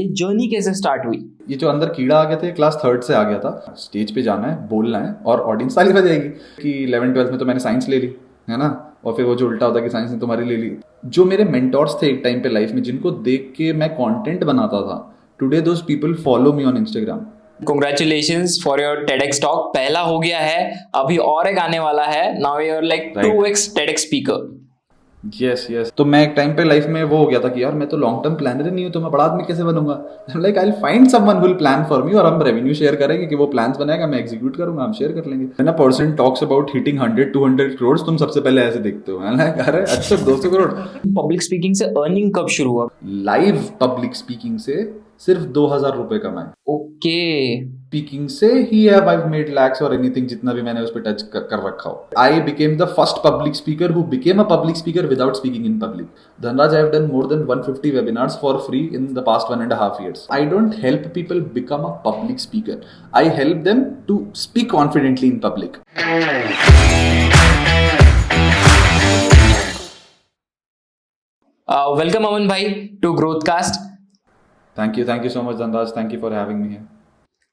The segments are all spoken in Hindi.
ये जर्नी कैसे स्टार्ट हुई? ये जो अंदर कीड़ा आ गया था, क्लास थर्ड से आ गया था। स्टेज पे जाना है, बोलना है और ऑडियंस ताली बजाएगी। कि 11th-12th में तो मैंने साइंस ले ली, है ना, और फिर वो जो उल्टा होता है कि साइंस ने तुम्हारी ले ली। जो मेरे मेंटोर्स थे एक टाइम पे लाइफ में, जिनको देख के मैं कंटेंट बनाता था, today those people follow me on Instagram. Congratulations for your TEDx talk. पहला हो गया है, अभी और एक आने वाला है. Now you're like Right. 2x TEDx speaker. Yes तो मैं एक टाइम पे लाइफ में वो हो गया था कि यार मैं तो लॉन्ग टर्म प्लानर ही नहीं हूँ, तो मैं बड़ा आदमी कैसे बनूंगा। Like I will find someone who will plan for me, और हम रेवेन्यू शेयर करेंगे कि वो प्लान्स बनाएगा, मैं एग्जीक्यूट करूंगा, हम शेयर कर लेंगे। ना person talks about hitting 100-200 crore, तुम सबसे पहले ऐसे देखते हो। अरे अच्छा 200 करोड़। पब्लिक स्पीकिंग से अर्निंग कब शुरू हुआ? लाइव पब्लिक स्पीकिंग से सिर्फ 2000 रुपए कमाए। ओके। स्पीकिंग से he have I made lakhs और एनीथिंग, जितना भी मैंने उस पर टच कर रखा हो। I became the first public speaker who became a public speaker without speaking in public. Dhanraj, I have done more than 150 webinars for free in the past 1.5 years. I don't help people become a public speaker. I help them to speak confidently in public. Welcome Aman bhai to Growthcast. Thank you so much Dhanraj, thank you for having me here.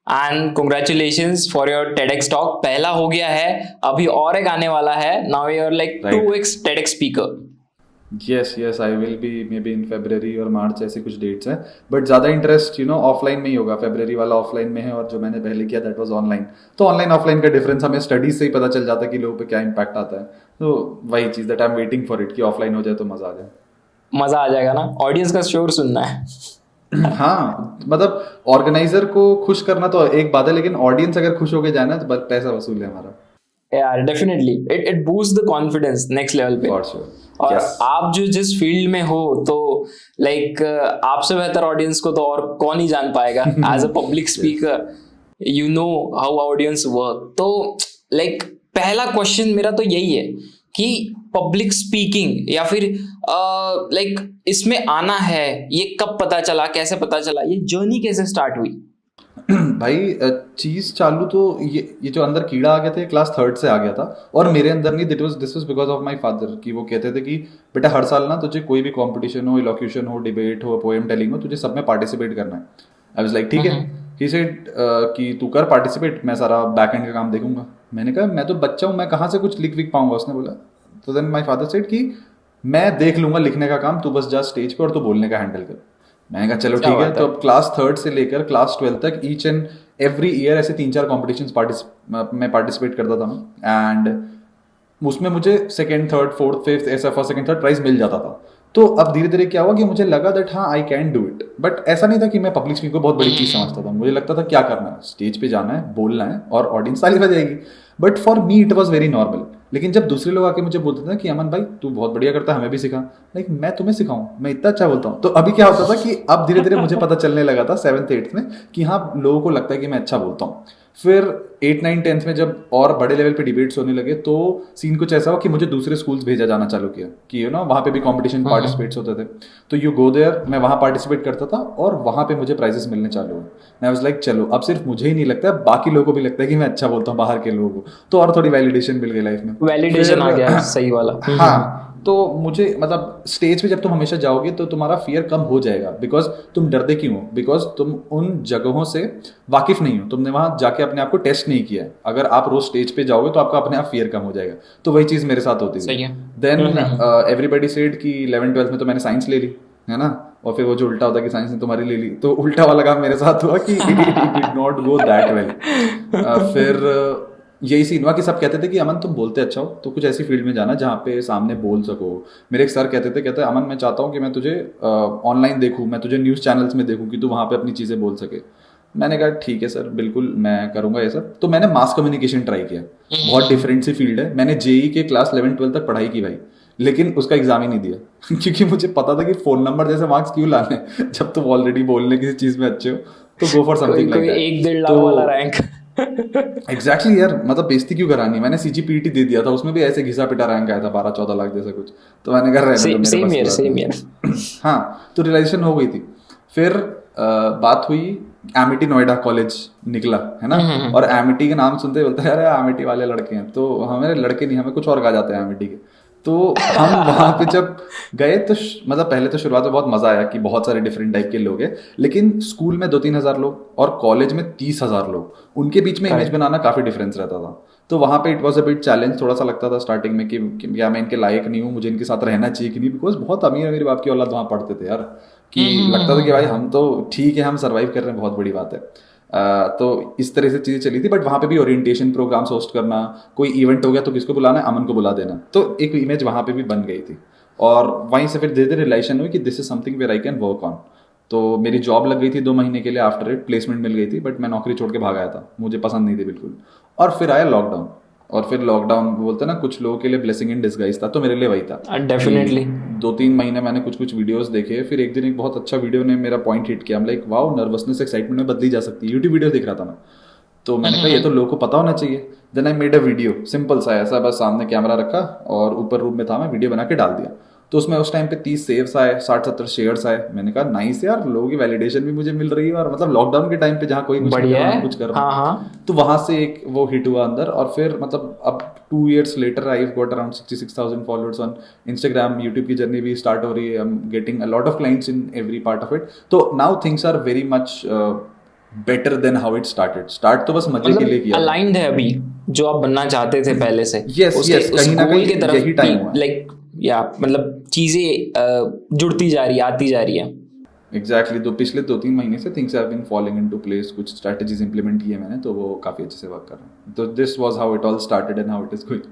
And congratulations for your TEDx talk. पहला हो गया है, अभी और एक आने वाला है. Now you're like Right. 2x TEDx speaker. Yes, I will be maybe in February और मार्च, ऐसे कुछ डेट्स हैं। बट ज़्यादा इंटरेस्ट ऑफलाइन में ही होगा। February वाला ऑफलाइन में है, और जो मैंने पहले किया दैट वाज ऑनलाइन। तो ऑनलाइन ऑफलाइन का डिफरेंस हमें स्टडीज से ही पता चल जाता है कि लोगों पे क्या इम्पैक्ट आता है। तो वही चीज़ that I am waiting for it, कि ऑफलाइन हो जाए तो मज़ा आ जाए। मजा आ जाएगा ना, ऑडियंस का शोर सुनना है। हाँ, मतलब ऑर्गेनाइजर को खुश करना तो एक बात है, लेकिन ऑडियंस अगर खुश होके जाए ना तो बस पैसा वसूल है हमारा। यार definitely it boost the confidence next level पे। For sure. और Yes. आप जो जिस फील्ड में हो, तो लाइक आपसे बेहतर ऑडियंस को तो और कौन ही जान पाएगा। As a public speaker you know how audience work. तो लाइक पहला क्वेश्चन मेरा तो यही है कि पब्लिक स्पीकिंग या फिर लाइक इसमें आना है, ये कब पता चला, कैसे पता चला, ये जर्नी कैसे स्टार्ट हुई? भाई चीज चालू तो ये जो अंदर कीड़ा आ गया था, क्लास थर्ड से आ गया था। और मेरे अंदर नहीं, this was because of my father, कि वो कहते थे कि बेटा हर साल ना तुझे कोई भी कंपटीशन हो, इलोक्यूशन हो, डिबेट हो, पोएम टेलिंग हो, तुझे सब में पार्टिसिपेट करना है। आई वाज लाइक ठीक है। ही सेड कि तू कर पार्टिसिपेट, मैं सारा बैक एंड का काम देखूंगा। मैंने कहा मैं तो बच्चा हूँ, मैं कहाँ से कुछ लिख पाऊंगा। उसने बोला, तो देन माय फादर सेड कि मैं देख लूंगा लिखने का काम, तू बस जा स्टेज पे और तू बोलने का हैंडल कर। मैंने कहा चलो ठीक है। तो अब क्लास थर्ड से लेकर क्लास 12 तक ईच एंड एवरी ईयर ऐसे 3-4 कॉम्पिटिशन्स में पार्टिसिपेट करता था मैं। एंड उसमें मुझे सेकंड, थर्ड, फोर्थ, फिफ्थ, ऐसा फर्स्ट, सेकंड, थर्ड प्राइज मिल जाता था। तो अब धीरे धीरे क्या हुआ कि मुझे लगा दैट हाँ I can do it. But ऐसा नहीं था कि मैं पब्लिक स्पीकिंग को बहुत बड़ी चीज समझता था। मुझे लगता था क्या करना है, स्टेज पे जाना है, बोलना है और ऑडियंस ताली बजाएगी। But for me it was very normal. लेकिन जब दूसरे लोग आके मुझे बोलते थे कि अमन भाई तू बहुत बढ़िया करता है, हमें भी सिखा। लाइक मैं तुम्हें सिखाऊं, मैं इतना अच्छा बोलता हूँ। तो अभी क्या होता था कि अब धीरे धीरे मुझे पता चलने लगा था 7th-8th में कि हाँ लोगों को लगता है कि मैं अच्छा बोलता हूँ। फिर 8-9-10th में जब और बड़े लेवल पे डिबेट्स होने लगे, तो सीन कुछ ऐसा हुआ कि मुझे दूसरे स्कूल्स भेजा जाना चालू किया कि वहाँ पे भी कॉम्पिटिशन पार्टिसिपेट्स होते थे। तो यू गो देयर, मैं वहाँ पार्टिसिपेट करता था और वहाँ पे मुझे प्राइजेस मिलने चालू हुए। मैं वाज लाइक चलो अब सिर्फ मुझे ही नहीं लगता, बाकी लोगों को भी लगता है कि मैं अच्छा बोलता हूँ बाहर के लोगों को। तो और थोड़ी वैलिडेशन मिल गई लाइफ में, वैलिडेशन आ गया सही वाला। हाँ। तो मुझे मतलब स्टेज पे जब तुम हमेशा जाओगे तो तुम्हारा फियर कम हो जाएगा। बिकॉज तुम डरते क्यों हो? बिकॉज तुम उन जगहों से वाकिफ नहीं हो, तुमने वहां जाके अपने आप को टेस्ट नहीं किया है। अगर आप रोज स्टेज पे जाओगे तो आपका अपने आप फियर कम हो जाएगा। तो वही चीज मेरे साथ होती थी। देन एवरीबडी सेड कि 11th-12th में तो मैंने साइंस ले ली, है ना, और फिर वो जो उल्टा होता है कि साइंस ने तुम्हारी ले ली, तो उल्टा वाला काम मेरे साथ हुआ कि it did not go that well. फिर यही सीन हुआ कि सब कहते थे कि अमन तुम बोलते अच्छा हो, तो कुछ ऐसी फील्ड में जाना जहाँ पे सामने बोल सको। मेरे एक सर कहते अमन मैं चाहता हूँ कि मैं तुझे ऑनलाइन देखूँ, मैं तुझे न्यूज़ चैनल्स में देखूँ कि तू वहाँ पे अपनी चीज़ें बोल सके। मैंने कहा ठीक है सर, बिल्कुल मैं करूँगा ये सब। तो मैंने मास कम्युनिकेशन ट्राई किया। बहुत डिफरेंट सी फील्ड है। मैंने जेई के क्लास 11-12 तक पढ़ाई की भाई, लेकिन उसका एग्जाम ही नहीं दिया क्योंकि मुझे पता था कि फोन नंबर जैसे मार्क्स क्यों लाने जब तुम ऑलरेडी बोलने किसी चीज़ में अच्छे हो। तो go for something like that. 1-1.5 lakh वाला रैंक। एग्जैक्टली यार, मतलब बेइज्जती क्यों करानी। मैंने सीजीपीटी दे दिया था, उसमें भी ऐसे घिसा पिटा रैंक आया था 12-14 लाख जैसा कुछ। तो मैंने कर रहे सेम। हाँ, तो रियलाइजेशन हो गई थी। फिर बात हुई एमिटी नोएडा कॉलेज निकला, है ना। और एमिटी के नाम सुनते बोलता है अरे एमिटी वाले लड़के हैं। तो हमारे लड़के नहीं, हमें कुछ और कहा जाता है एमिटी के। तो हम वहाँ पे जब गए तो मतलब पहले तो शुरुआत में बहुत मजा आया कि बहुत सारे डिफरेंट टाइप के लोग हैं, लेकिन स्कूल में 2-3 हज़ार लोग और कॉलेज में 30,000 लोग, उनके बीच में इमेज बनाना काफी डिफरेंस रहता था। तो वहाँ पे it was a bit challenge, थोड़ा सा लगता था स्टार्टिंग में कि क्या मैं इनके लायक नहीं हूँ, मुझे इनके साथ रहना चाहिए कि नहीं, बिकॉज बहुत अमीर अमीर बाप की औलाद वहाँ पढ़ते थे यार, कि लगता था कि भाई हम तो ठीक है, हम सर्वाइव कर रहे हैं, बहुत बड़ी बात है। तो इस तरह से चीज़ें चली थी। बट वहाँ पे भी ओरिएंटेशन प्रोग्राम्स होस्ट करना, कोई इवेंट हो गया तो किसको बुलाना है, अमन को बुला देना, तो एक इमेज वहाँ पे भी बन गई थी। और वहीं से फिर धीरे धीरे रिलेशन हुई कि this is something where I can work on. तो मेरी जॉब लग गई थी 2 महीने के लिए, आफ्टर इट प्लेसमेंट मिल गई थी, बट मैं नौकरी छोड़ के भाग आया था, मुझे पसंद नहीं थी बिल्कुल। और फिर आया लॉकडाउन, और फिर लॉकडाउन बोलते हैं ना कुछ लोगों के लिए ब्लेसिंग इन डिस्गाइज था, तो मेरे लिए वही था। डेफिनेटली 2-3 महीने मैंने कुछ वीडियोस देखे, फिर एक दिन एक बहुत अच्छा वीडियो ने मेरा पॉइंट हिट किया, लाइक वाओ, नर्वसनेस एक्साइटमेंट में बदली जा सकती है। यूट्यूब वीडियो देख रहा था मैं, तो मैंने कहा ये तो लोगों को पता होना चाहिए। Then I made a video, simple सा ऐसा, बस सामने कैमरा रखा और ऊपर रूम में था, मैं वीडियो बना के डाल दिया। तो उसमें उस टाइम पे 30 सेव्स आए, 60-70 शेयर्स आए। मैंने कहा नाइस यार, लोगों की वैलिडेशन भी मुझे मिल रही है, और मतलब लॉकडाउन के टाइम पे जहाँ कोई कुछ नहीं कर बढ़िया रहा, है। मैं कुछ कर रहा हाँ हूँ। तो वहां से एक वो हिट हुआ अंदर, और फिर मतलब अब 2 years later I got around 66,000 followers on Instagram. YouTube की जर्नी भी स्टार्ट हो रही है, I am getting a lot of clients in every part of it. तो now things are very much better than how it start तो बस मजे के लिए मतलब किया था। अलाइंड है अभी जो आप बनना चाहते थे पहले से, Yes, उसके yes, उस कहीं ना गोल कहीं की तरफ यही time हुआ है। लाइक या मतलब चीजें जुड़ती जा रही है, आती जा रही है। एग्जैक्टली। तो पिछले 2-3 महीने से things have been falling into place, कुछ स्ट्रेटजीज इंप्लीमेंट किए मैंने, तो वो काफी अच्छे से वर्क कर रहे हैं। तो this was how it all started and how it is going.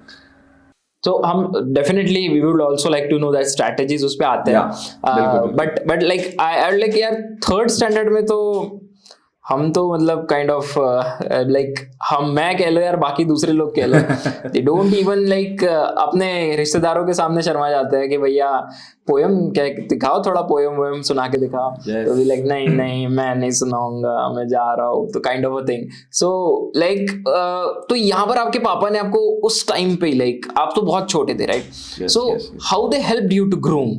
तो हम definitely we would also like to know that strategies उस पे आते या हैं। बिल्कुल बिल्कुल। बट लाइक आई लाइक यार थर्ड स्टैंडर्ड में तो हम तो मतलब काइंड ऑफ लाइक हम, मैं कह लो यार, बाकी दूसरे लोग कह लो, दे डोंट इवन लाइक अपने रिश्तेदारों के सामने शर्मा जाते हैं कि भैया पोयम क्या दिखाओ, थोड़ा पोयम वोयम सुना के दिखाओ। Yes. तो भी लाइक नहीं नहीं मैं नहीं सुनाऊंगा, मैं जा रहा हूँ, तो kind of a thing. So like तो यहाँ पर आपके पापा ने आपको उस टाइम पे, लाइक आप तो बहुत छोटे थे right, Yes, so yes, yes. How they helped you to groom?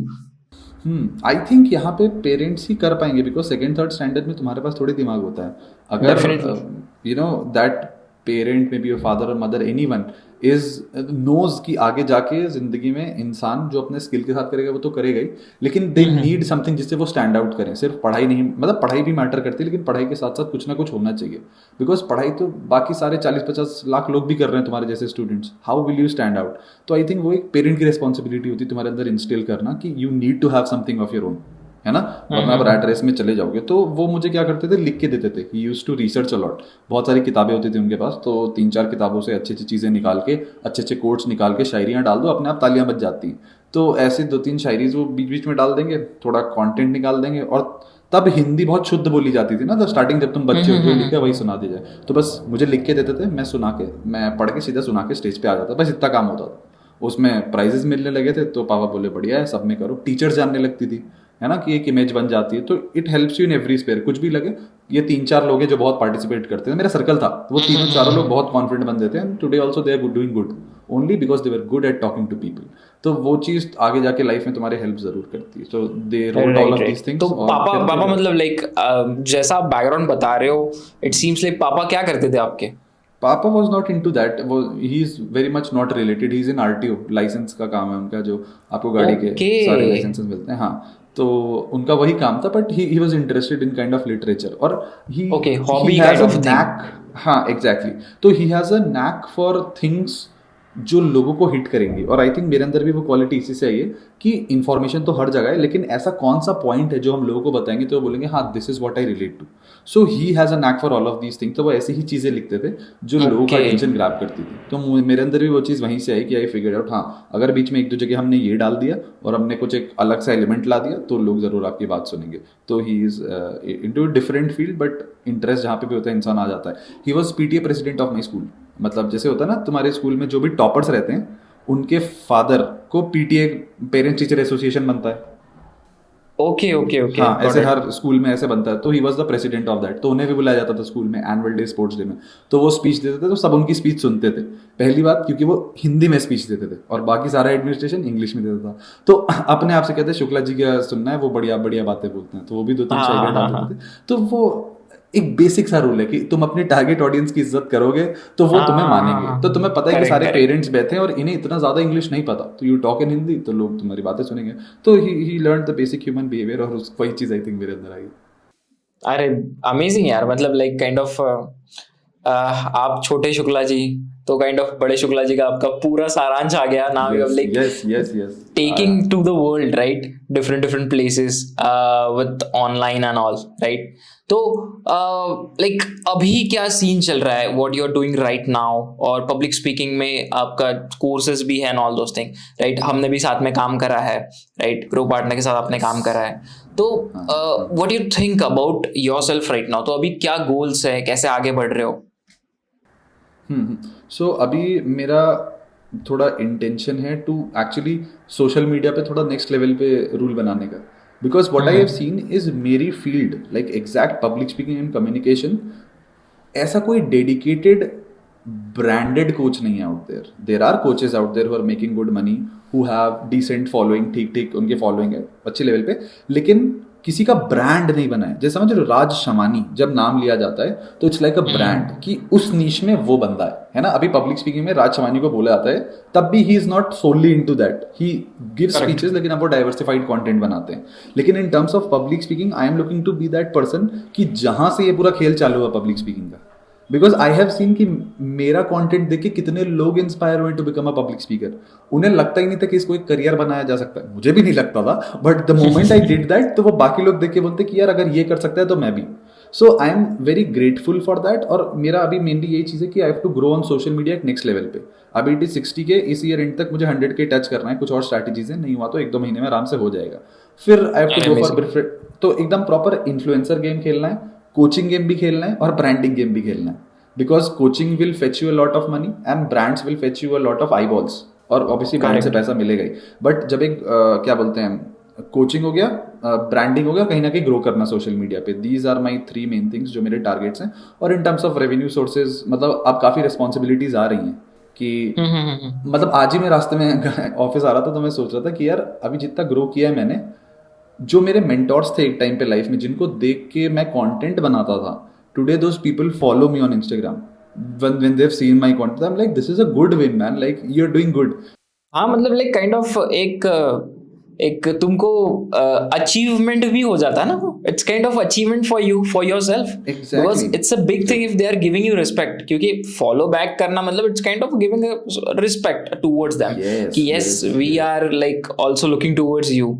I think यहाँ पे पेरेंट्स ही कर पाएंगे, बिकॉज सेकेंड थर्ड स्टैंडर्ड में तुम्हारे पास थोड़ी दिमाग होता है। अगर Definitely. You know that parent may be your father और mother, any one is knows कि आगे जाके जिंदगी में इंसान जो अपने स्किल के साथ करेगा वो तो करेगा ही, लेकिन दे नीड समथिंग जिससे वो स्टैंड आउट करें। सिर्फ पढ़ाई नहीं, मतलब पढ़ाई भी मैटर करती है, लेकिन पढ़ाई के साथ साथ कुछ ना कुछ होना चाहिए। बिकॉज पढ़ाई तो बाकी सारे 40-50 लाख लोग भी कर रहे हैं तुम्हारे जैसे students, how will you stand out? तो आई थिंक वो एक पेरेंट की रिस्पॉन्सिबिलिटी होती है तुम्हारे अंदर इंस्टिल करना कि you need to have something of your own, है ना, वरना आप रैट रेस में चले जाओगे। तो वो मुझे क्या करते थे, लिख के देते थे। He used to research a lot, बहुत सारी किताबें होती थी उनके पास, तो 3-4 किताबों से अच्छी अच्छी चीज़ें निकाल के, अच्छे अच्छे कोट्स निकाल के शायरियाँ डाल दो, अपने आप तालियां बज जाती हैं। तो ऐसे 2-3 शायरीज वो बीच बीच में डाल देंगे, थोड़ा कंटेंट निकाल देंगे। और तब हिंदी बहुत शुद्ध बोली जाती थी ना, तो स्टार्टिंग जब तुम बच्चे हो जो लिखा वही सुना दी जाए, तो बस मुझे लिख के देते थे, मैं सुना के, मैं पढ़ के सीधा सुना के स्टेज पे आ जाता, बस इतना काम होता था। उसमें प्राइजेस मिलने लगे थे, तो पापा बोले बढ़िया है, सब में करो। टीचर्स जानने लगती थी, है ना, कि एक इमेज बन जाती है। तो it helps you in every sphere. कुछ भी लगे, ये 3-4 लोग हैं जो बहुत पार्टिसिपेट करते हैं, मेरा सर्कल था, वो 3-4 लोग बहुत कॉन्फिडेंट बन थे, and today also they are doing good only because they were good at talking to people. तो वो चीज आगे जाके लाइफ में तुम्हारे हेल्प जरूर करती है। So they wrote all of these things. तो पापा मतलब लाइक जैसा आप बैकग्राउंड बता रहे हो, इट सीम्स लाइक पापा क्या करते थे आपके? पापा was not into that, वो he is very much not related. He is in RTO, licence का काम है उनका, जो आपको गाड़ी के सारे लाइसेंसेस मिलते हैं। हाँ, तो उनका वही काम था, but he was interested in kind of literature, और ही हॉबी काइंड ऑफ नैक। हाँ एग्जैक्टली। तो ही has a knack for things जो लोगों को हिट करेंगी, और आई थिंक मेरे अंदर भी वो क्वालिटी इसी से आई है कि इन्फॉर्मेशन तो हर जगह है, लेकिन ऐसा कौन सा पॉइंट है जो हम लोगों को बताएंगे तो वो बोलेंगे हाँ this is what I relate to. So he has a knack for all of these things. तो वो ऐसी ही चीज़ें लिखते थे जो लोगों का अटेंशन ग्रैब करती थी। तो मेरे अंदर भी वो चीज़ वहीं से आई कि आई फिगर आउट, हाँ अगर बीच में 1-2 जगह हमने ये डाल दिया और हमने कुछ एक अलग सा एलिमेंट ला दिया तो लोग ज़रूर आपकी बात सुनेंगे। तो he is into a different field, but interest जहाँ पे भी होता है इंसान आ जाता है। He was PTA president of my school. मतलब जैसे होता है ना तुम्हारे स्कूल में जो भी टॉपर्स रहते हैं उनके फादर को PTA पेरेंट्स टीचर एसोसिएशन बनता है। ओके ओके ओके, हाँ ऐसे हर स्कूल में ऐसे बनता है। तो he was the president of that. तो उन्हें भी बुलाया जाता था स्कूल में एनुअल डे, स्पोर्ट्स डे में। तो वो स्पीच देते थे, तो सब उनकी स्पीच सुनते थे। पहली बात क्योंकि वो हिंदी में स्पीच देते थे और बाकी सारा एडमिनिस्ट्रेशन इंग्लिश में देता था। तो अपने आप से कहते शुक्ला जी का सुनना है, वो बढ़िया बढ़िया बातें बोलते हैं। तो वो भी 2-3 शायरी डालते थे। तो वो एक बेसिक सा रूल है कि तुम अपनी टारगेट ऑडियंस की इज्जत करोगे तो वो तुम्हें मानेंगे। तो तुम्हें पता है कि सारे पेरेंट्स बैठे हैं और इन्हें इतना ज्यादा इंग्लिश नहीं पता, तो यू टॉक इन हिंदी तो लोग तुम्हारी बातें सुनेंगे। तो he learn the basic human behaviour और वही चीज आई थिंक मेरे अंदर आई। अरे अमेजिंग यार, मतलब लाइक काइंड ऑफ आप छोटे शुक्ला जी तो काइंड ऑफ बड़े शुक्ला जी का आपका पूरा सारांश आ गया। Now you like yes taking to the world, right? different places with online and all, right? तो like अभी क्या सीन चल रहा है, what you are doing right now, और पब्लिक स्पीकिंग में आपका कोर्सेज भी है and all those things, right? हमने भी साथ में काम करा है, right? ग्रो पार्टनर के साथ आपने काम करा है। तो what do you think about yourself right now? तो अभी क्या गोल्स है, कैसे आगे बढ़ रहे हो? सो अभी मेरा थोड़ा इंटेंशन है टू एक्चुअली सोशल मीडिया पे थोड़ा नेक्स्ट लेवल पे रूल बनाने का, because what I have seen is मेरी field like exact public speaking and communication, ऐसा कोई डेडिकेटेड ब्रांडेड कोच नहीं है out there. There are coaches out there who are making good money, who have decent following, ठीक ठीक उनके फॉलोइंग है अच्छे लेवल पे, लेकिन किसी का ब्रांड नहीं बना है। जैसे समझ लो राज शमानी जब नाम लिया जाता है तो इट्स लाइक अ ब्रांड कि उस नीश में वो बंदा है ना। अभी पब्लिक स्पीकिंग में राज शमानी को बोला जाता है, तब भी he is not solely into that, he gives speeches, लेकिन अब वो डाइवर्सिफाइड कंटेंट बनाते हैं। लेकिन in terms of public speaking I am looking to be that person कि जहां से ये पूरा खेल चालू हुआ पब्लिक स्पीकिंग का, बिकॉज आई हैव सीन कि मेरा कंटेंट देख के कितने लोग इंस्पायर हुए to become a public speaker. उन्हें लगता ही नहीं था कि इसको एक करियर बनाया जा सकता है, मुझे भी नहीं लगता था, but the moment I did that तो वो बाकी लोग देख के बोलते कि यार अगर ये कर सकता है तो मैं भी। So I am very grateful for that. और मेरा अभी मेनली यही चीज़ है कि I have to grow on social media एक नेक्स्ट लेवल पे। अभी इट इज 60 के, इस ईयर एंड तक मुझे 100 के टच करना है। कुछ और स्ट्रैटेजीज है, नहीं हुआ तो 1-2 महीने में आराम से हो जाएगा। फिर I have to go for तो एकदम प्रॉपर इन्फ्लुएंसर गेम खेलना है, कोचिंग गेम भी खेलना है और ब्रांडिंग गेम भी खेलना है। Because coaching will fetch you a lot of money and brands will fetch you a lot of eyeballs, और obviously brand से पैसा मिलेगा ही। बट जब एक क्या बोलते हैं, कोचिंग हो गया, ब्रांडिंग हो गया, कहीं ना कहीं ग्रो करना सोशल मीडिया पे, these are my 3 main things जो मेरे टारगेट्स हैं। और in terms of revenue sources मतलब अब काफ़ी रिस्पॉन्सिबिलिटीज आ रही हैं कि मतलब आज ही मैं रास्ते में ऑफिस आ रहा था तो मैं सोच रहा था कि यार अभी जितना ग्रो किया है मैंने, जो मेरे मेंटोर्स थे एक टाइम पे लाइफ में जिनको देख के मैं कंटेंट बनाता था, today those people follow me on Instagram when they've seen my content, I'm like this is a good win man, like you're doing good। हाँ मतलब लाइक काइंड ऑफ एक तुमको अचीवमेंट भी हो जाता है ना वो, it's kind of achievement for you, for yourself, because it's a big thing if they are giving you respect, क्योंकि फॉलो बैक करना मतलब it's kind of giving respect towards them कि yes we are like also looking towards you.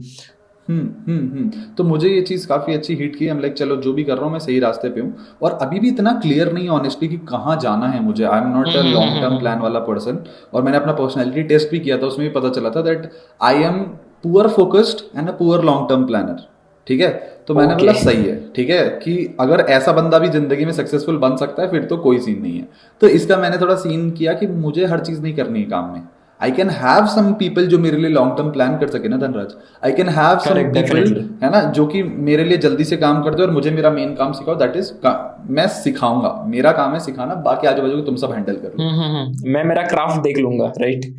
तो मुझे ये चीज़ काफ़ी अच्छी हिट की। हम लाइक चलो जो भी कर रहा हूँ मैं सही रास्ते पे हूँ, और अभी भी इतना क्लियर नहीं है ऑनेस्टली कि कहाँ जाना है मुझे। I am not a long term plan वाला पर्सन, और मैंने अपना पर्सनैलिटी टेस्ट भी किया था, उसमें भी पता चला था that I am poor focused and a poor long term planner. ठीक है, तो मैंने बोला सही है, ठीक है कि अगर ऐसा बंदा भी जिंदगी में सक्सेसफुल बन सकता है फिर तो कोई सीन नहीं है। तो इसका मैंने थोड़ा सीन किया कि मुझे हर चीज़ नहीं करनी है काम में। I can have some people जो मेरे लिए लॉन्ग टर्म प्लान कर सके ना Dhanraj, I can have some people है ना जो कि मेरे लिए जल्दी से काम कर दे और मुझे मेरा मेन काम सिखाओ, दैट इज मैं सिखाऊंगा, मेरा काम है सिखाना, बाकी आजू बाजू को तुम सब हैंडल कर लो। मैं मेरा क्राफ्ट देख लूंगा, राइट?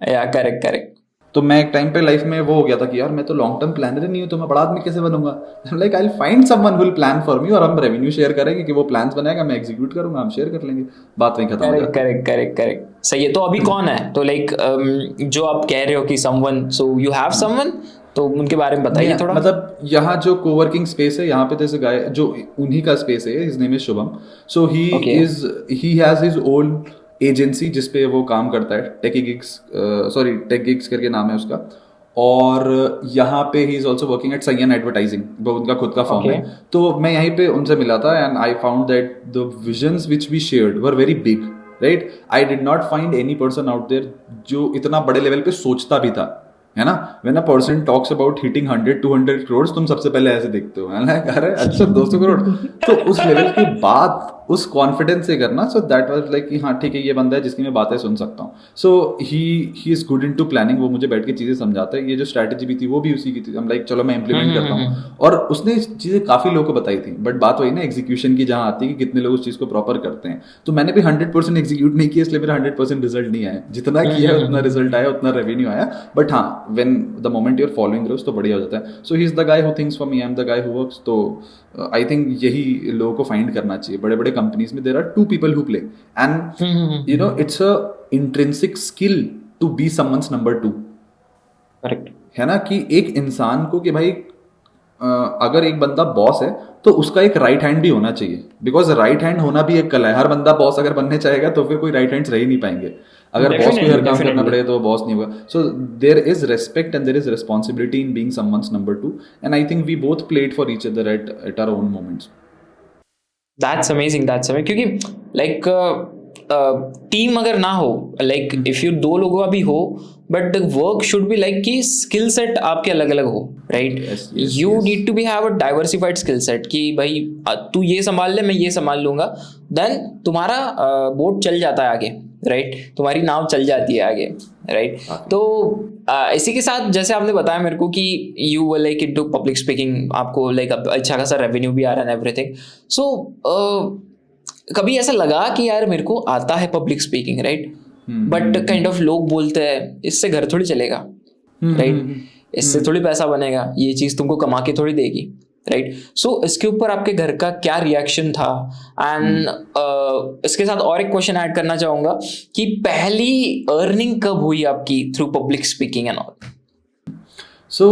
या करेक्ट। तो मैं एक टाइम पे लाइफ में वो हो गया था कि यार मैं तो लॉन्ग टर्म प्लानर ही नहीं हूँ, तो मैं बड़ा आदमी कैसे बनूंगा? Like I will find someone who will plan for me, और हम रेवेन्यू शेयर करेंगे कि वो प्लान्स बनाएगा, मैं एग्जीक्यूट करूंगा, हम शेयर कर लेंगे, बात वहीं खत्म हो जाएगी। करेक्ट सही है। तो अभी कौन है? तो लाइक जो आप कह रहे हो कि someone, so you have someone, तो उनके बारे में बताइए थोड़ा। मतलब यहाँ जो कोवर्किंग स्पेस है, यहाँ पे जैसे गाय जो उन्हीं का स्पेस है, his name is Shubham. So he has his own agency जिसपे वो काम करता है, टेक गिग्स करके नाम है उसका। और यहाँ पे he is also working at सयन एडवर्टाइजिंग, वो उनका खुद का फॉर्म है। तो मैं यहीं पे उनसे मिला था and I found that the visions which we shared were very big, right? I did not find any person out there जो इतना बड़े लेवल पे सोचता भी था, है ना? When a person talks about hitting 100-200 crore, तुम सबसे पहले ऐसे देखते हो, अरे अच्छा 200 करोड़, तो उस लेवल की बात उस कॉन्फिडेंस से करना। सो दैट वाज लाइक कि हाँ ठीक है, ये बंदा है जिसकी मैं बातें सुन सकता हूँ। So he is good into planning, वो मुझे बैठ के चीजें समझाता है। ये जो स्ट्रैटेजी भी थी वो भी उसी की थी। हम लाइक चलो मैं इंप्लीमेंट करता हूँ, और उसने चीजें काफी लोगों को बताई थी, बट बात वही ना एग्जीक्यूशन की जहाँ आती है कि कितने लोग उस चीज को प्रॉपर करते हैं। तो मैंने भी 100% एग्जीक्यूट नहीं किया, इसलिए मेरा 100% रिजल्ट नहीं आया। जितना किया उतना रिजल्ट आया, उतना रेवेन्यू आया। बट हाँ, when the moment you are following growth तो बढ़िया हो जाता है. So he is the guy who thinks for me, I am the guy who works. तो आई थिंक यही लोगों को फाइंड करना चाहिए. बड़े बड़े कंपनीज में there are two people who play and you know it's a intrinsic skill to be someone's number 2. Correct है ना, कि एक इंसान को कि भाई अगर एक बंदा बॉस है तो उसका एक राइट हैंड भी होना चाहिए. बिकॉज राइट हैंड होना भी एक कला है. हर बंदा बॉस अगर बनने चाहेगा तो फिर कोई राइट हैंड्स रह ही नहीं पाएंगे. अगर बॉस को हर काम करना पड़े तो बॉस नहीं होगा. So there is respect and there is responsibility in being someone's number 2 and I think we both played for each other at our own moments. That's amazing क्योंकि लाइक टीम अगर ना हो, लाइक इफ यू 2 लोगों का भी हो, but the work should be like कि स्किल सेट आपके अलग अलग हो, right. You need to be have a diversified skill set कि भाई तू ये संभाल ले, मैं ये संभाल लूंगा, देन तुम्हारा बोट चल जाता है आगे, राइट. तुम्हारी नाव चल जाती है आगे, राइट. तो इसी के साथ जैसे आपने बताया मेरे को कि you were like into public speaking, आपको लाइक अच्छा खासा रेवेन्यू भी आ रहा है एवरीथिंग. सो कभी ऐसा लगा कि यार मेरे को आता है public speaking, right, but kind of लोग बोलते हैं इससे घर थोड़ी चलेगा, राइट, इससे थोड़ी पैसा बनेगा, ये चीज तुमको कमा के थोड़ी देगी, राइट. सो इसके ऊपर आपके घर का क्या रिएक्शन था? एंड इसके साथ और एक क्वेश्चन ऐड करना चाहूंगा कि पहली अर्निंग कब हुई आपकी through public speaking and all? So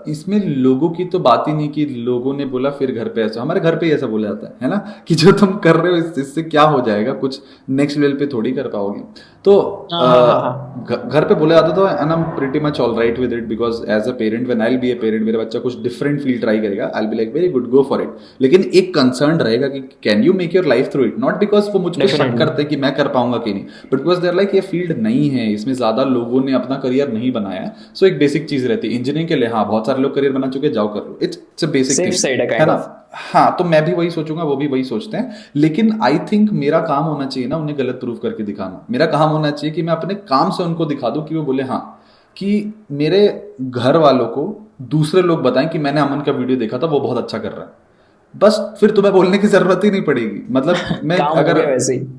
इसमें लोगों की तो बात ही नहीं कि लोगों ने बोला फिर घर पे ऐसा, हमारे घर पे ही ऐसा बोला जाता है ना, कि जो तुम कर रहे हो इससे क्या हो जाएगा, कुछ नेक्स्ट लेवल पे थोड़ी कर पाओगे. तो घर पे बोला जाता था and I am pretty much all right with it because as a parent when I will be a parent, मेरा बच्चा कुछ डिफरेंट फील्ड ट्राई करेगा, I will be like very good, go for it. लेकिन एक कंसर्न रहेगा कि can you make your life through it, not because वो मुझ पर शक करते कि मैं कर पाऊंगा कि नहीं, बट बिकॉज देयर लाइक ये फील्ड नहीं है, इसमें ज्यादा लोगों ने अपना करियर नहीं बनाया. सो एक बेसिक चीज रहती है इंजीनियरिंग के लिए, हाँ बहुत सारे लोग करियर बना चुके, जाओ कर लो, इट्स अ बेसिक है ना. हाँ, तो मैं भी वही सोचूंगा, वो भी वही सोचते हैं. लेकिन आई थिंक मेरा काम होना चाहिए ना उन्हें गलत प्रूव करके दिखाना. मेरा काम होना चाहिए कि मैं अपने काम से उनको दिखा दूं कि वो बोले हाँ, कि मेरे घर वालों को दूसरे लोग बताएं कि मैंने अमन का वीडियो देखा था, वो बहुत अच्छा कर रहा है. बस फिर तुम्हें बोलने की जरूरत ही नहीं पड़ेगी. मतलब मैं अगर